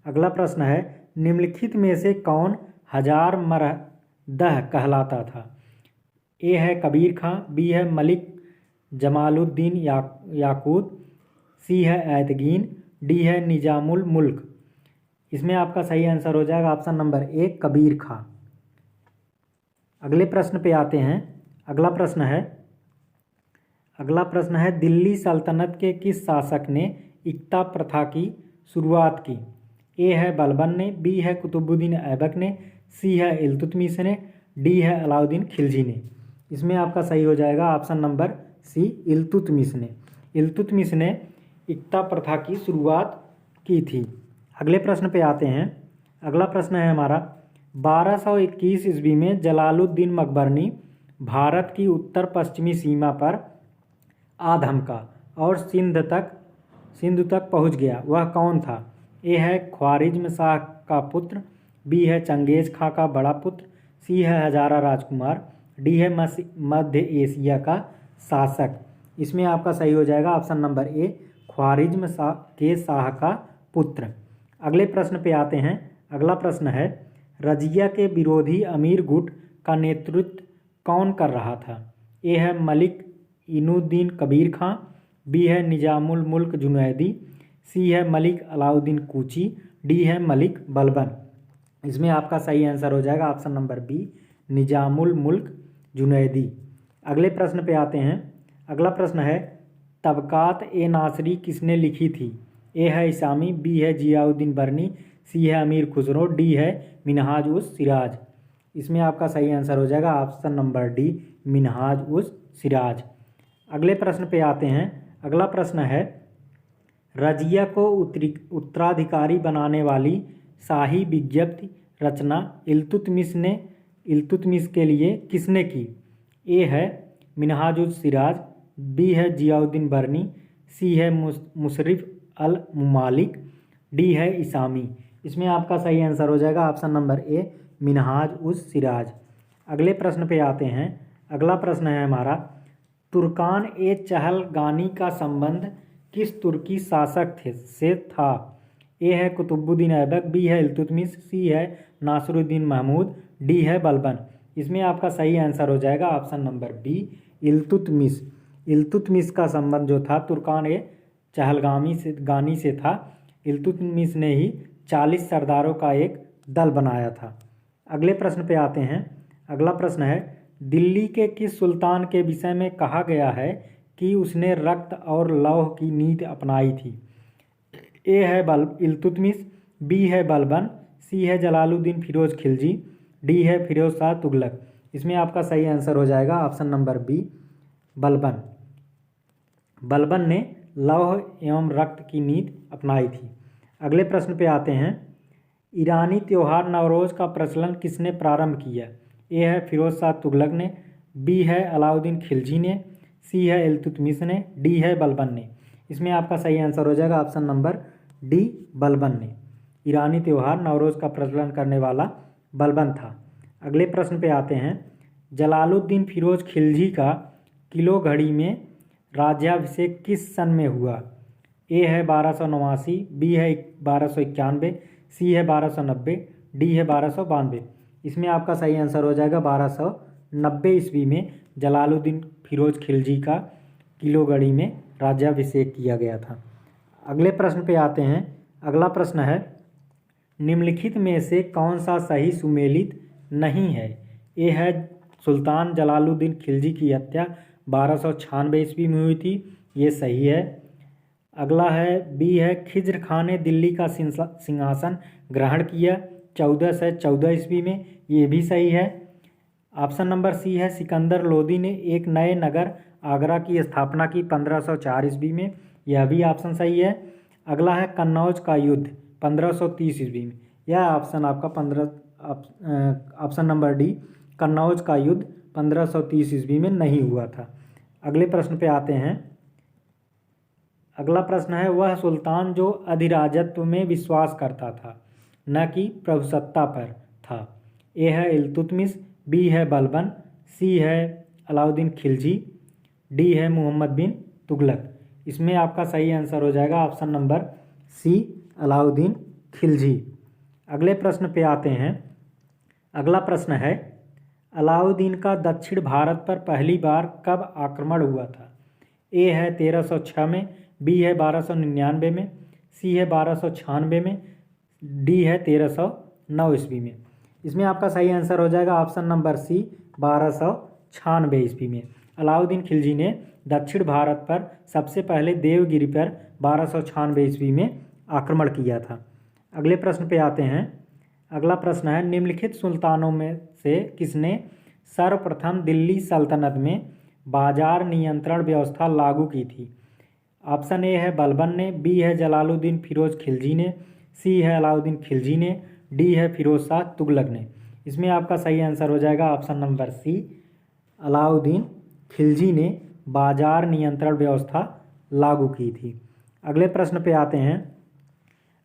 अगला प्रश्न है निम्नलिखित में से कौन हजार मरदह कहलाता था? ए है कबीर खां, बी है मलिक जमालुद्दीन याकूत, सी है ऐतगीन, डी है निजामुल मुल्क। इसमें आपका सही आंसर हो जाएगा ऑप्शन नंबर ए कबीर खां। अगले प्रश्न पे आते हैं। अगला प्रश्न है दिल्ली सल्तनत के किस शासक ने इक्ता प्रथा की शुरुआत की? ए है बलबन ने, बी है कुतुबुद्दीन ऐबक ने, सी है इल्तुतमिश ने, डी है अलाउद्दीन खिलजी ने। इसमें आपका सही हो जाएगा ऑप्शन नंबर सी इल्तुतमिश ने। इल्तुतमिश ने इक्ता प्रथा की शुरुआत की थी। अगले प्रश्न पे आते हैं। अगला प्रश्न है हमारा 1221 ईस्वी में जलालुद्दीन मकबरनी भारत की उत्तर पश्चिमी सीमा पर आ धमका और सिंध तक पहुंच गया, वह कौन था? ए है ख्वारिज्म शाह का पुत्र, बी है चंगेज खां का बड़ा पुत्र, सी है हजारा राजकुमार, डी है मध्य एशिया का शासक। इसमें आपका सही हो जाएगा option number A Khwarezm Shah का पुत्र। अगले प्रश्न पे आते हैं। अगला प्रश्न है रजिया के विरोधी अमीर गुट का नेतृत्व कौन कर रहा था? ए है मलिक इनुद्दीन कबीर खां, बी है निजामुल मुल्क जुनैदी, सी है मलिक अलाउद्दीन कूची, डी है मलिक बलबन। इसमें आपका सही आंसर हो जाएगा ऑप्शन नंबर बी निजामुल मुल्क जुनैदी। अगले प्रश्न पे आते हैं। अगला प्रश्न है तबकात ए नासरी किसने लिखी थी? ए है इसामी, बी है जियाउद्दीन बरनी, सी है अमीर खुसरो, डी है मिनहाज उस सिराज। इसमें आपका सही आंसर हो जाएगा ऑप्शन नंबर डी मिनहाज उस सिराज। अगले प्रश्न पे आते हैं। अगला प्रश्न है रजिया को उत्तराधिकारी बनाने वाली शाही विज्ञप्ति रचना इल्तुतमिश के लिए किसने की? ए है मिनहाज उस सिराज, बी है जियाउद्दीन बरनी, सी है मुशर्रफ अल मुमालिक, डी है इसामी। इसमें आपका सही आंसर हो जाएगा ऑप्शन नंबर ए मिनहाज उस सिराज। अगले प्रश्न पे आते हैं। अगला प्रश्न है हमारा तुर्कान ए चहलगानी का संबंध किस तुर्की शासक से था? ए है कुतुबुद्दीन ऐबक, बी है इल्तुतमिश, सी है नासिरुद्दीन महमूद, डी है बलबन। इसमें आपका सही आंसर हो जाएगा option number B Iltutmish. Iltutmish का संबंध जो था तुर्कान ए चहलगानी से था। इल्तुतमिश ने ही 40 सरदारों का एक दल बनाया था। अगले प्रश्न पे आते हैं। अगला प्रश्न है दिल्ली के किस सुल्तान के विषय में कहा गया है कि उसने रक्त और लौह की नीति अपनाई थी? ए है इल्तुतमिश, बी है बलबन, सी है जलालुद्दीन फिरोज खिलजी, डी है फिरोज शाह तुगलक। इसमें आपका सही आंसर हो जाएगा option number B Balban. Balban ने लौह एवं रक्त की नीति अपनाई थी। अगले प्रश्न पे आते हैं। ईरानी त्योहार नवरोज़ का प्रचलन किसने प्रारंभ किया? ए है फिरोज शाह तुगलक ने, बी है अलाउद्दीन खिलजी ने, सी है इल्तुतमिश ने, डी है बलबन ने। इसमें आपका सही आंसर हो जाएगा ऑप्शन नंबर डी बलबन ने। ईरानी त्यौहार नवरोज़ का प्रचलन करने वाला बलबन था। अगले प्रश्न पे आते हैं। जलालुद्दीन फिरोज खिलजी का किलो घड़ी में राज्याभिषेक किस सन में हुआ? ए है 1289, बी है 1291, सी है 1290, डी है 1292। इसमें आपका सही आंसर हो जाएगा 1290 ईस्वी में जलालुद्दीन फिरोज खिलजी का किलो घड़ी में राज्याभिषेक किया गया था। अगले प्रश्न पे आते हैं। अगला प्रश्न है निम्नलिखित में से कौन सा सही सुमेलित नहीं है? ए है सुल्तान जलालुद्दीन खिलजी की हत्या 1296 ईस्वी में हुई थी, ये सही है। अगला है बी है खिज्र खां ने दिल्ली का सिंहासन ग्रहण किया 1414 ईस्वी में, ये भी सही है। ऑप्शन नंबर सी है सिकंदर लोदी ने एक नए नगर आगरा की स्थापना की 1504 ईस्वी में, यह भी ऑप्शन सही है। अगला है कन्नौज का युद्ध 1530 ईस्वी में, यह ऑप्शन आपका ऑप्शन नंबर डी कन्नौज का युद्ध 1530 ईस्वी में नहीं हुआ था। अगले प्रश्न पे आते हैं। अगला प्रश्न है वह सुल्तान जो अधिराजत्व में विश्वास करता था न कि प्रभुसत्ता पर था? ए है इल्तुतमिश, बी है बलबन, सी है अलाउद्दीन खिलजी, डी है मोहम्मद बिन तुगलक। इसमें आपका सही आंसर हो जाएगा option number C Alauddin Khilji. अगले प्रश्न पे आते हैं। अगला प्रश्न है अलाउद्दीन का दक्षिण भारत पर पहली बार कब आक्रमण हुआ था? ए है 1306 में, बी है 1299 में, सी है 1296 में, डी है 1309 ईस्वी में। इसमें आपका सही आंसर हो जाएगा ऑप्शन नंबर सी 1296 ईस्वी में। अलाउद्दीन खिलजी ने दक्षिण भारत पर सबसे पहले देवगिरी पर 1296 ईस्वी में आक्रमण किया था। अगले प्रश्न पे आते हैं। अगला प्रश्न है, निम्नलिखित सुल्तानों में से किसने सर्वप्रथम दिल्ली सल्तनत में बाजार नियंत्रण व्यवस्था लागू की थी? ऑप्शन ए है बलबन ने, बी है जलालुद्दीन फिरोज खिलजी ने, सी है अलाउद्दीन खिलजी ने, डी है फिरोज शाह तुगलक ने। इसमें आपका सही आंसर हो जाएगा option number C Alauddin Khilji ने बाजार नियंत्रण व्यवस्था लागू की थी। अगले प्रश्न पे आते हैं।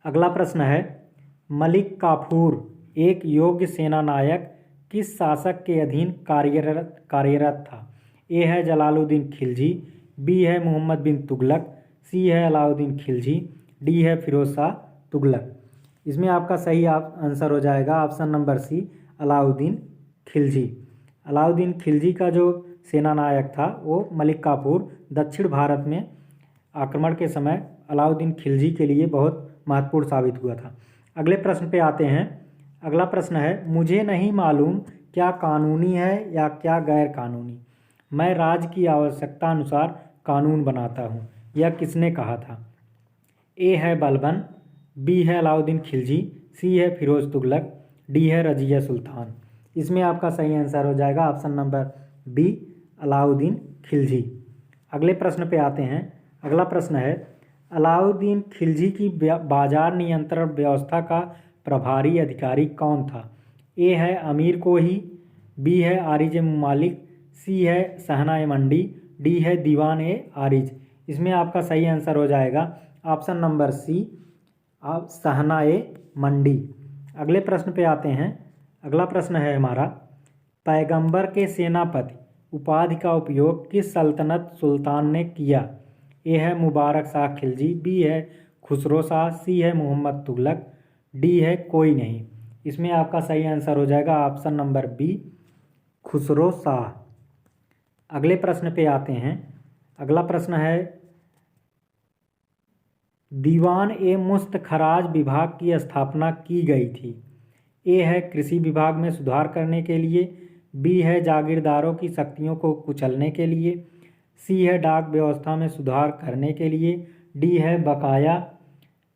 अगला प्रश्न है, मलिक काफूर एक योग्य सेनानायक किस शासक के अधीन कार्यरत था? ए है जलालुद्दीन खिलजी, बी है मोहम्मद बिन तुगलक, सी है अलाउद्दीन खिलजी, डी है फिरोज शाह तुगलक। इसमें आपका सही आंसर हो जाएगा option number C Alauddin Khilji. Alauddin Khilji का जो सेनानायक था वो मलिक काफूर दक्षिण भारत में आक्रमण के समय अलाउद्दीन खिलजी के लिए बहुत महत्वपूर्ण साबित हुआ था। अगले प्रश्न पे आते हैं। अगला प्रश्न है, मुझे नहीं मालूम क्या कानूनी है या क्या गैर कानूनी, मैं राज्य की आवश्यकता अनुसार कानून बनाता हूँ, यह किसने कहा था? ए है बलबन, बी है अलाउद्दीन खिलजी, सी है फिरोज तुगलक, डी है रजिया सुल्तान। इसमें आपका सही आंसर हो जाएगा option number B Alauddin Khilji. अगले प्रश्न पे आते हैं। अगला प्रश्न है, अलाउद्दीन खिलजी की बाजार नियंत्रण व्यवस्था का प्रभारी अधिकारी कौन था? ए है अमीर कोही, बी है आरिज ममालिक, सी है सहना-ए मंडी, डी है दीवान ए आरिज। इसमें आपका सही आंसर हो जाएगा ऑप्शन नंबर सी सहना-ए मंडी। अगले प्रश्न पे आते हैं। अगला प्रश्न है हमारा, पैगंबर के सेनापति उपाधि का उपयोग किस सल्तनत सुल्तान ने किया? ए है मुबारक शाह खिलजी, बी है खुसरो शाह, सी है मोहम्मद तुगलक, डी है कोई नहीं। इसमें आपका सही आंसर हो जाएगा option number B Khusro Shah. अगले प्रश्न पे आते हैं। अगला प्रश्न है, दीवान ए मुस्तखराज विभाग की स्थापना की गई थी? ए है कृषि विभाग में सुधार करने के लिए, बी है जागीरदारों की शक्तियों को कुचलने के लिए, सी है डाक व्यवस्था में सुधार करने के लिए, डी है बकाया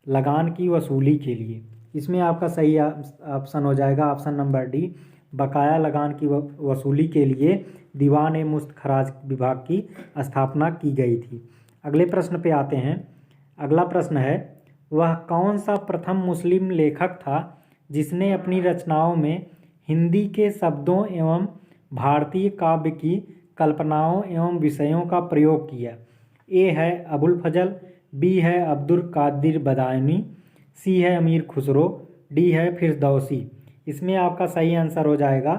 लगान की वसूली के लिए। इसमें आपका सही ऑप्शन हो जाएगा ऑप्शन नंबर डी बकाया लगान की वसूली के लिए दीवान ए मुस्तखराज विभाग की स्थापना की गई थी। अगले प्रश्न पे आते हैं। अगला प्रश्न है, वह कौन सा प्रथम मुस्लिम लेखक था जिसने अपनी रचनाओं में हिंदी के शब्दों एवं भारतीय काव्य की कल्पनाओं एवं विषयों का प्रयोग किया? ए है अबुल फजल, बी है अब्दुल कादिर बदायूनी, सी है अमीर खुसरो, डी है फिरदौसी। इसमें आपका सही आंसर हो जाएगा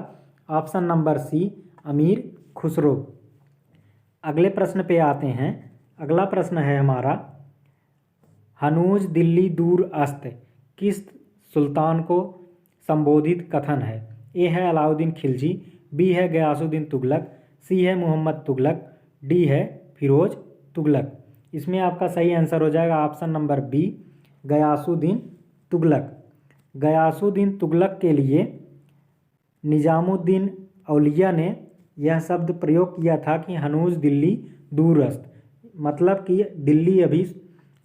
ऑप्शन नंबर सी अमीर खुसरो। अगले प्रश्न पे आते हैं। अगला प्रश्न है हमारा, हनूज दिल्ली दूर अस्त किस सुल्तान को संबोधित कथन है? ए है अलाउद्दीन खिलजी, बी है गयासुद्दीन तुगलक, सी है मोहम्मद तुगलक, डी है फिरोज तुगलक। इसमें आपका सही आंसर हो जाएगा option number B Ghiyasuddin Tughlaq. Ghiyasuddin Tughlaq के लिए निजामुद्दीन औलिया ने यह शब्द प्रयोग किया था कि हनूज दिल्ली दूरस्त, मतलब कि दिल्ली अभी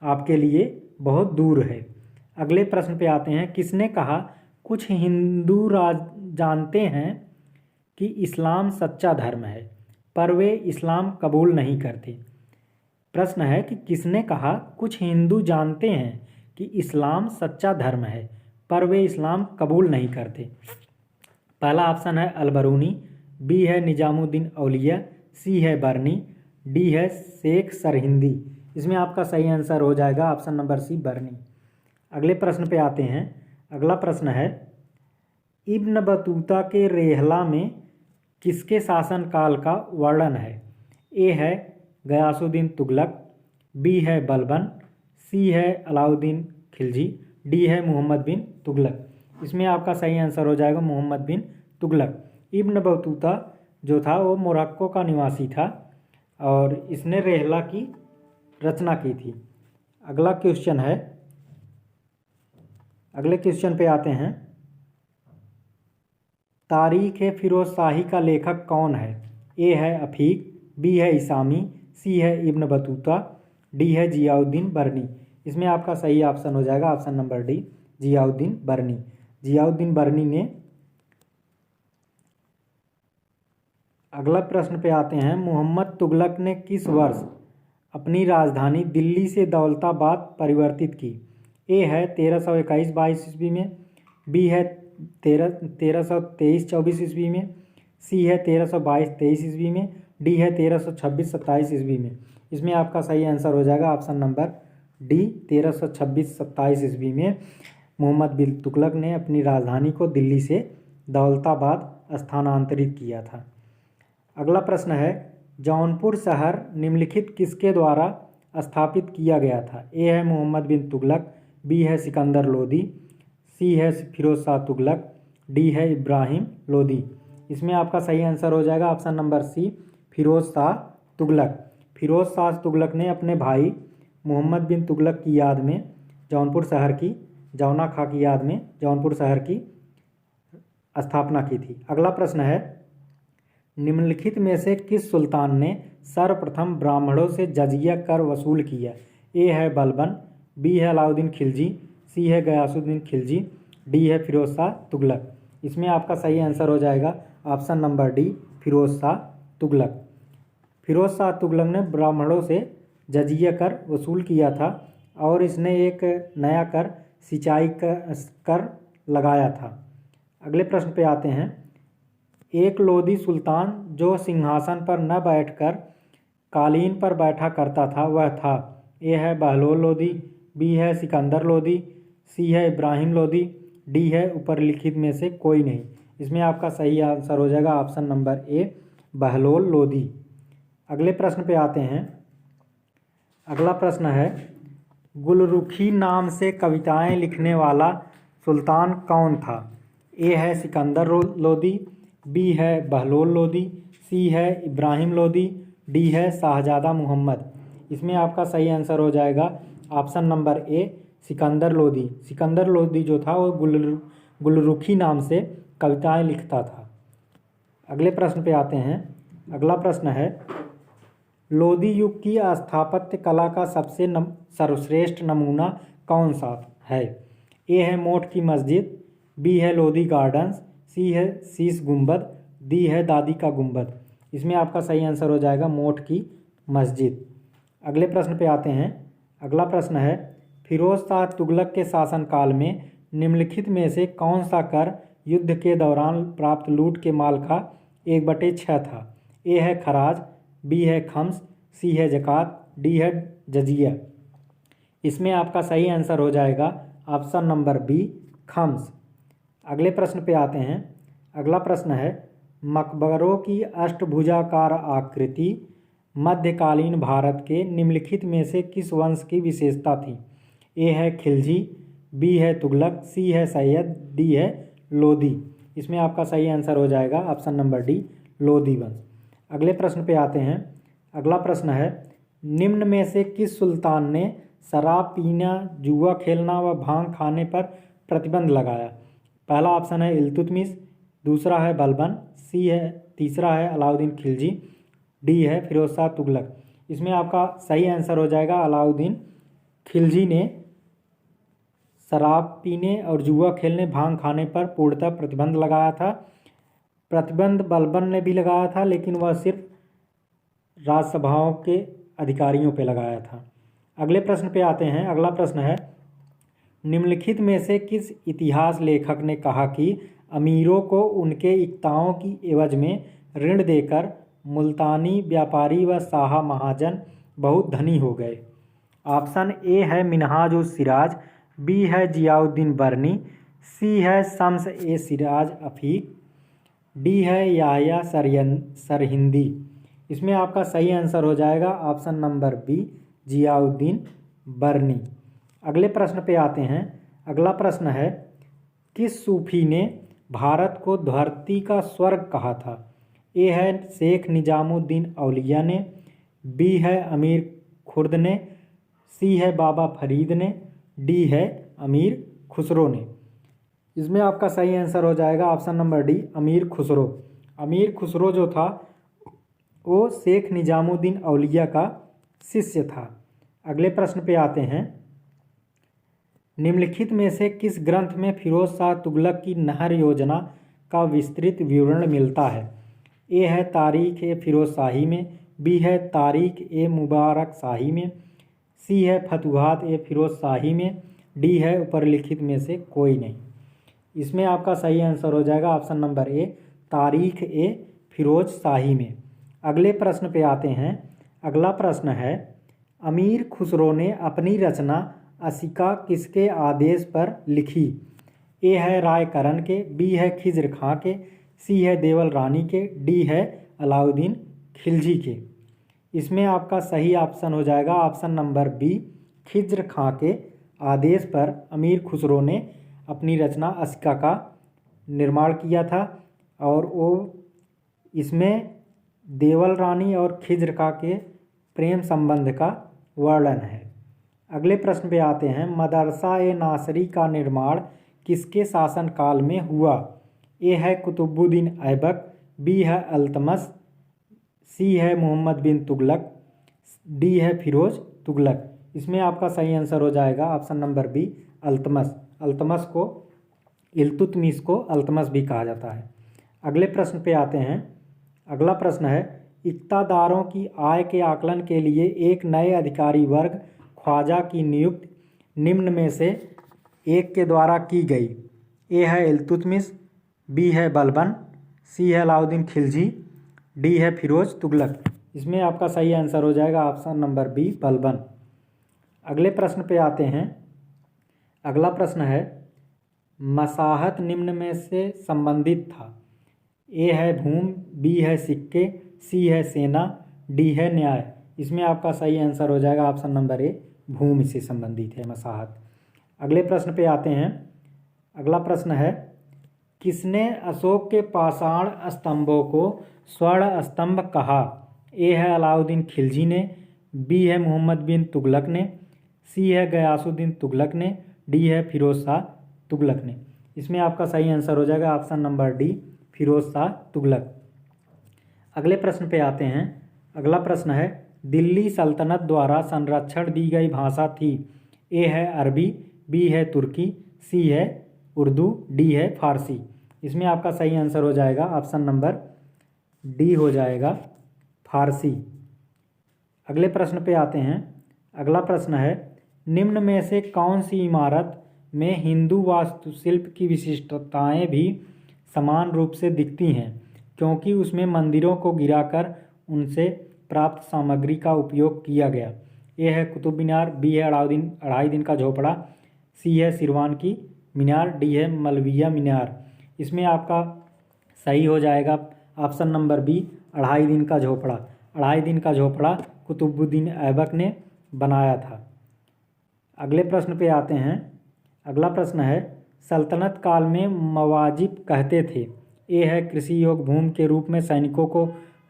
आपके लिए बहुत दूर है। अगले प्रश्न पे आते हैं। किसने कहा, कुछ हिंदू जानते हैं कि इस्लाम सच्चा धर्म है पर वे इस्लाम कबूल नहीं करते? प्रश्न है कि किसने कहा, कुछ हिंदू जानते हैं कि इस्लाम सच्चा धर्म है पर वे इस्लाम कबूल नहीं करते? पहला ऑप्शन है अलबरूनी, बी है निजामुद्दीन औलिया, सी है बरनी, डी है शेख सरहिंदी। इसमें आपका सही आंसर हो जाएगा ऑप्शन नंबर सी बरनी। अगले प्रश्न पे आते हैं। अगला प्रश्न है, इब्न बतूता के रेहला में किसके शासनकाल का वर्णन है? ए है गयासुद्दीन तुगलक, बी है बलबन, सी है अलाउद्दीन खिलजी, डी है मोहम्मद बिन तुगलक। इसमें आपका सही आंसर हो जाएगा मोहम्मद बिन तुगलक। इब्न बतूता जो था वो मोरक्को का निवासी था और इसने रेहला की रचना की थी। अगला क्वेश्चन है, अगले क्वेश्चन पे आते हैं। तारीख ए फिरोज शाही का लेखक कौन है? ए है अफीक, बी है इसामी, सी है इब्न बतूता, डी है जियाउद्दीन बरनी। इसमें आपका सही ऑप्शन हो जाएगा ऑप्शन नंबर डी, जियाउद्दीन बरनी। जियाउद्दीन बरनी ने। अगला प्रश्न पे आते हैं। मोहम्मद तुगलक ने किस वर्ष अपनी राजधानी दिल्ली से दौलताबाद परिवर्तित की? ए है 1321-22 ईस्वी में, बी है 1323-24 ईस्वी में, सी है 1322-23 ईस्वी में, डी है 1326-27 ईस्वी में। इसमें आपका सही आंसर हो जाएगा ऑप्शन नंबर डी, 1326-27 ईस्वी में मोहम्मद बिन तुगलक ने अपनी राजधानी को दिल्ली से दौलताबाद स्थानांतरित किया था। अगला प्रश्न है, जौनपुर शहर निम्नलिखित किसके द्वारा स्थापित किया गया था? ए है मोहम्मद बिन तुगलक, बी है सिकंदर लोदी, सी है फिरोज शाह तुगलक, डी है इब्राहिम लोदी। इसमें आपका सही आंसर हो जाएगा option number C, Firoz Shah Tughlaq. Firoz Shah Tughlaq ने अपने भाई मोहम्मद बिन तुगलक की याद में जौनपुर शहर की, जौना खां की याद में जौनपुर शहर की स्थापना की थी। अगला प्रश्न है, निम्नलिखित में से किस सुल्तान ने सर्वप्रथम ब्राह्मणों से जजिया कर वसूल किया? ए है बलबन, बी है अलाउद्दीन खिलजी, सी है गयासुद्दीन खिलजी, डी है फिरोज शाह तुगलक। इसमें आपका सही आंसर हो जाएगा option number D, Firoz Shah Tughlaq. Firoz Shah Tughlaq ने ब्राह्मणों से जजिया कर वसूल किया था और इसने एक नया कर सिंचाई कर लगाया था। अगले प्रश्न पे आते हैं। एक लोदी सुल्तान जो सिंहासन पर न बैठकर कालीन पर बैठा करता था वह था? ए है बहलोल लोदी, बी है सिकंदर लोदी, सी है इब्राहिम लोदी, डी है ऊपर लिखित में से कोई नहीं। इसमें आपका सही आंसर हो जाएगा option number A, Bahlol Lodi. अगले प्रश्न पे आते हैं। अगला प्रश्न है, गुलरुखी नाम से कविताएं लिखने वाला सुल्तान कौन था? ए है सिकंदर लोदी, बी है बहलोल लोदी, सी है इब्राहिम लोदी, डी है शाहजादा मोहम्मद। इसमें आपका सही आंसर हो जाएगा option number A, Sikandar Lodi. Sikandar Lodi जो था वो गुलरुखी नाम से कविताएं लिखता था। अगले प्रश्न पे आते हैं। अगला प्रश्न है, लोदी युग की स्थापत्य कला का सबसे सर्वश्रेष्ठ नमूना कौन सा है? ए है मोठ की मस्जिद, बी है लोदी गार्डन्स, सी है शीश गुंबद, डी है दादी का गुंबद। इसमें आपका सही आंसर हो जाएगा मोठ की मस्जिद। अगले प्रश्न पे आते हैं। अगला प्रश्न है, फिरोज शाह तुगलक के शासनकाल में निम्नलिखित में से कौन सा कर युद्ध के दौरान प्राप्त लूट के माल का 1/6 था? ए है खराज, बी है खम्स, सी है ज़कात, डी है जजिया। इसमें आपका सही आंसर हो जाएगा ऑप्शन नंबर बी, खम्स। अगले प्रश्न पे आते हैं। अगला प्रश्न है, मकबरों की अष्टभुजाकार आकृति मध्यकालीन भारत के निम्नलिखित में से किस वंश की विशेषता थी? ए है खिलजी, बी है तुगलक, सी है सैयद, डी है लोदी। इसमें आपका सही आंसर हो जाएगा ऑप्शन नंबर डी, लोदी वंश। अगले प्रश्न पे आते हैं। अगला प्रश्न है, निम्न में से किस सुल्तान ने शराब पीना, जुआ खेलना व भांग खाने पर प्रतिबंध लगाया? पहला ऑप्शन है इल्तुतमिश, दूसरा है बलबन, तीसरा है अलाउद्दीन खिलजी, डी है फिरोज शाह तुगलक। इसमें आपका सही आंसर हो जाएगा अलाउद्दीन खिलजी ने शराब पीने और जुआ खेलने, भांग खाने पर पूर्णतः प्रतिबंध लगाया था। प्रतिबंध बलबन ने भी लगाया था, लेकिन वह सिर्फ राजसभाओं के अधिकारियों पर लगाया था। अगले प्रश्न पे आते हैं। अगला प्रश्न है, निम्नलिखित में से किस इतिहास लेखक ने कहा कि अमीरों को उनके इक्ताओं की एवज में ऋण देकर मुल्तानी व्यापारी व शाह महाजन बहुत धनी हो गए? ऑप्शन ए है मिनहाज उस सिराज, बी है जियाउद्दीन बरनी, सी है शम्स ए सिराज अफीक, डी है याह्या सरहिंदी। इसमें आपका सही आंसर हो जाएगा ऑप्शन नंबर बी, जियाउद्दीन बरनी। अगले प्रश्न पे आते हैं। अगला प्रश्न है, किस सूफी ने भारत को धरती का स्वर्ग कहा था? ए है शेख निजामुद्दीन औलिया ने, बी है अमीर खुर्द ने, सी है बाबा फरीद ने, डी है अमीर खुसरो ने। इसमें आपका सही आंसर हो जाएगा ऑप्शन नंबर डी, अमीर खुसरो। अमीर खुसरो जो था वो शेख निजामुद्दीन औलिया का शिष्य था। अगले प्रश्न पे आते हैं। निम्नलिखित में से किस ग्रंथ में फिरोज शाह तुगलक की नहर योजना का विस्तृत विवरण मिलता है? ए है तारीख ए फिरोज शाही में, बी है तारीख ए मुबारक शाही में, सी है फतुहात ए फिरोज शाही में, डी है उपरलिखित में से कोई नहीं। इसमें आपका सही आंसर हो जाएगा ऑप्शन नंबर ए, तारीख ए फिरोज शाही में। अगले प्रश्न पे आते हैं। अगला प्रश्न है, अमीर खुसरो ने अपनी रचना असिका किसके आदेश पर लिखी? ए है राय करण के, बी है खिज्र खां के, सी है देवल रानी के, डी है अलाउद्दीन खिलजी के। इसमें आपका सही ऑप्शन हो जाएगा ऑप्शन नंबर बी, खिज्र खां के आदेश पर अमीर खुसरो ने अपनी रचना असिका का निर्माण किया था और वो इसमें देवल रानी और खिज्र खां के प्रेम संबंध का वर्णन है। अगले प्रश्न पे आते हैं। मदरसा ए नासरी का निर्माण किसके शासनकाल में हुआ? ए है कुतुबुद्दीन ऐबक, बी है अल्तमश, सी है मोहम्मद बिन तुगलक, डी है फिरोज तुगलक। इसमें आपका सही आंसर हो जाएगा option number B, Altamash. Altamash को इल्तुतमिश को अल्तमश भी कहा जाता है। अगले प्रश्न पे आते हैं। अगला प्रश्न है, इक्तादारों की आय के आकलन के लिए एक नए अधिकारी वर्ग ख्वाजा की नियुक्ति निम्न में से एक के द्वारा की गई। ए है इल्तुतमिश, बी है बलबन, सी है अलाउद्दीन खिलजी, डी है फिरोज तुगलक। इसमें आपका सही आंसर हो जाएगा ऑप्शन नंबर बी, बलबन। अगले प्रश्न पे आते हैं। अगला प्रश्न है, मसाहत निम्न में से संबंधित था। ए है भूमि, बी है सिक्के, सी है सेना, डी है न्याय। इसमें आपका सही आंसर हो जाएगा ऑप्शन नंबर ए, भूमि से संबंधित है मसाहत। अगले प्रश्न पे आते हैं। अगला प्रश्न है, किसने अशोक के पाषाण स्तंभों को स्वर्ण स्तंभ कहा? ए है अलाउद्दीन खिलजी ने, बी है मोहम्मद बिन तुगलक ने, सी है गयासुद्दीन तुगलक ने, डी है फिरोज शाह तुगलक ने। इसमें आपका सही आंसर हो जाएगा option number D, Firoz Shah Tughlaq. अगले प्रश्न पे आते हैं। अगला प्रश्न है, दिल्ली सल्तनत द्वारा संरक्षण दी गई भाषा थी। ए है अरबी, बी है तुर्की, सी है उर्दू, डी है फारसी। इसमें आपका सही आंसर हो जाएगा ऑप्शन नंबर डी हो जाएगा, फारसी। अगले प्रश्न पे आते हैं। अगला प्रश्न है, निम्न में से कौन सी इमारत में हिंदू वास्तुशिल्प की विशिष्टताएं भी समान रूप से दिखती हैं क्योंकि उसमें मंदिरों को गिराकर उनसे प्राप्त सामग्री का उपयोग किया गया? ए है कुतुब मीनार, बी है अढ़ाई दिन का झोपड़ा, सी है सिरवान की मीनार, डी है मलविया मीनार। इसमें आपका सही हो जाएगा ऑप्शन नंबर बी, अढ़ाई दिन का झोपड़ा। अढ़ाई दिन का झोपड़ा कुतुबुद्दीन ऐबक ने बनाया था। अगले प्रश्न पे आते हैं। अगला प्रश्न है, सल्तनत काल में मवाजिब कहते थे। ए है कृषि योग्य भूमि के रूप में सैनिकों को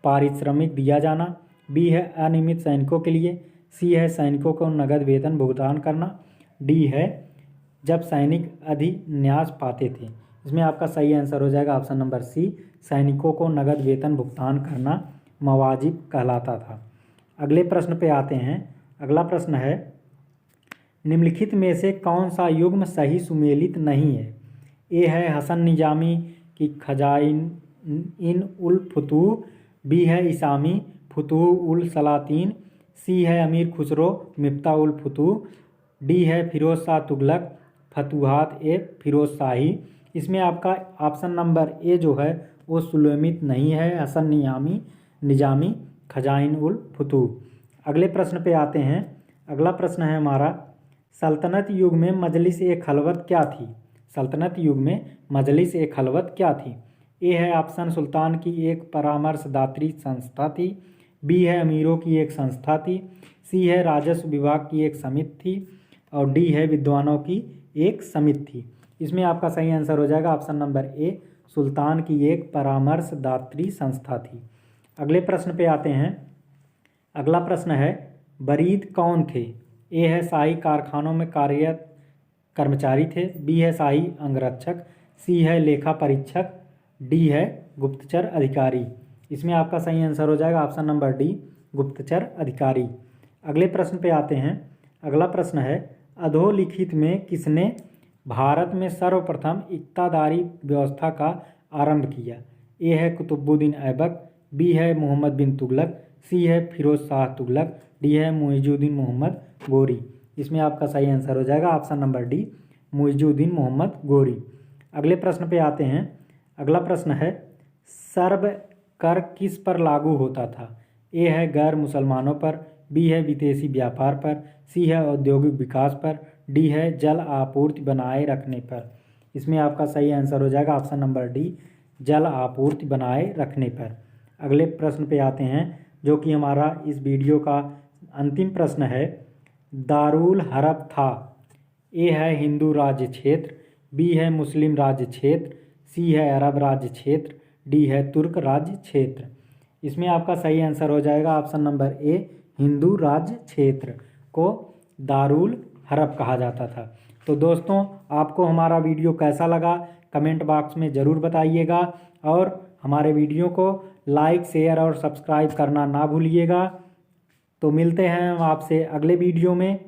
पारिश्रमिक दिया जाना, बी है अनियमित सैनिकों के लिए, सी है सैनिकों को नगद वेतन भुगतान करना, डी है जब सैनिक अधिन्यास पाते थे। इसमें आपका सही आंसर हो जाएगा ऑप्शन नंबर सी, सैनिकों को नगद वेतन भुगतान करना मवाजिब कहलाता था। अगले प्रश्न पे आते हैं। अगला प्रश्न है, निम्नलिखित में से कौन सा युग्म सही सुमेलित नहीं है? ए है हसन निजामी की खजाइन इन उल फुतूह, बी है इसामी फुतूह उल सलातीन, सी है अमीर खुसरो मिफ्ता उल फुतूह, डी है फिरोज शाह तुगलक फतुहात ए फिरोज शाही। इसमें आपका ऑप्शन नंबर ए जो है वो सुलेमित नहीं है, हसन निजामी खजाइन उल फुतूह। अगले प्रश्न पे आते हैं। अगला प्रश्न है हमारा, सल्तनत युग में मजलिस ए खलवत क्या थी? सल्तनत युग में मजलिस ए खलवत क्या थी? ए है ऑप्शन सुल्तान की एक परामर्शदात्री संस्था थी, बी है अमीरों की एक संस्था थी, सी है राजस्व विभाग की एक समिति थी और डी है विद्वानों की एक समिति थी। इसमें आपका सही आंसर हो जाएगा ऑप्शन नंबर ए, सुल्तान की एक परामर्शदात्री संस्था थी। अगले प्रश्न पे आते हैं। अगला प्रश्न है, बरीद कौन थे? ए है शाही कारखानों में कार्यरत कर्मचारी थे, बी है शाही अंगरक्षक, सी है लेखा परीक्षक, डी है गुप्तचर अधिकारी। इसमें आपका सही आंसर हो जाएगा ऑप्शन नंबर डी, गुप्तचर अधिकारी। अगले प्रश्न पे आते हैं। अगला प्रश्न है, अधोलिखित में किसने भारत में सर्वप्रथम इक्तादारी व्यवस्था का आरंभ किया? ए है कुतुबुद्दीन ऐबक, बी है मोहम्मद बिन तुगलक, सी है फिरोज शाह तुगलक, डी है मुइजुद्दीन मोहम्मद गोरी। इसमें आपका सही आंसर हो जाएगा option number D, Muizuddin Mohammad Ghori. अगले प्रश्न पे आते हैं। अगला प्रश्न है, सर्व कर किस पर लागू होता था? ए है गैर मुसलमानों पर, बी है विदेशी व्यापार पर, सी है औद्योगिक विकास पर, डी है जल आपूर्ति बनाए रखने पर। इसमें आपका सही आंसर हो जाएगा ऑप्शन नंबर डी, जल आपूर्ति बनाए रखने पर। अगले प्रश्न पे आते हैं, जो कि हमारा इस वीडियो का अंतिम प्रश्न है। दारुल हरब था? ए है हिंदू राज्य क्षेत्र, बी है मुस्लिम राज्य क्षेत्र, सी है अरब राज्य क्षेत्र, डी है तुर्क राज्य क्षेत्र। इसमें आपका सही आंसर हो जाएगा ऑप्शन नंबर ए, हिंदू राज्य क्षेत्र को दारुल हरब कहा जाता था। तो दोस्तों, आपको हमारा वीडियो कैसा लगा कमेंट बॉक्स में ज़रूर बताइएगा, और हमारे वीडियो को लाइक, शेयर और सब्सक्राइब करना ना भूलिएगा। तो मिलते हैं हम आपसे अगले वीडियो में।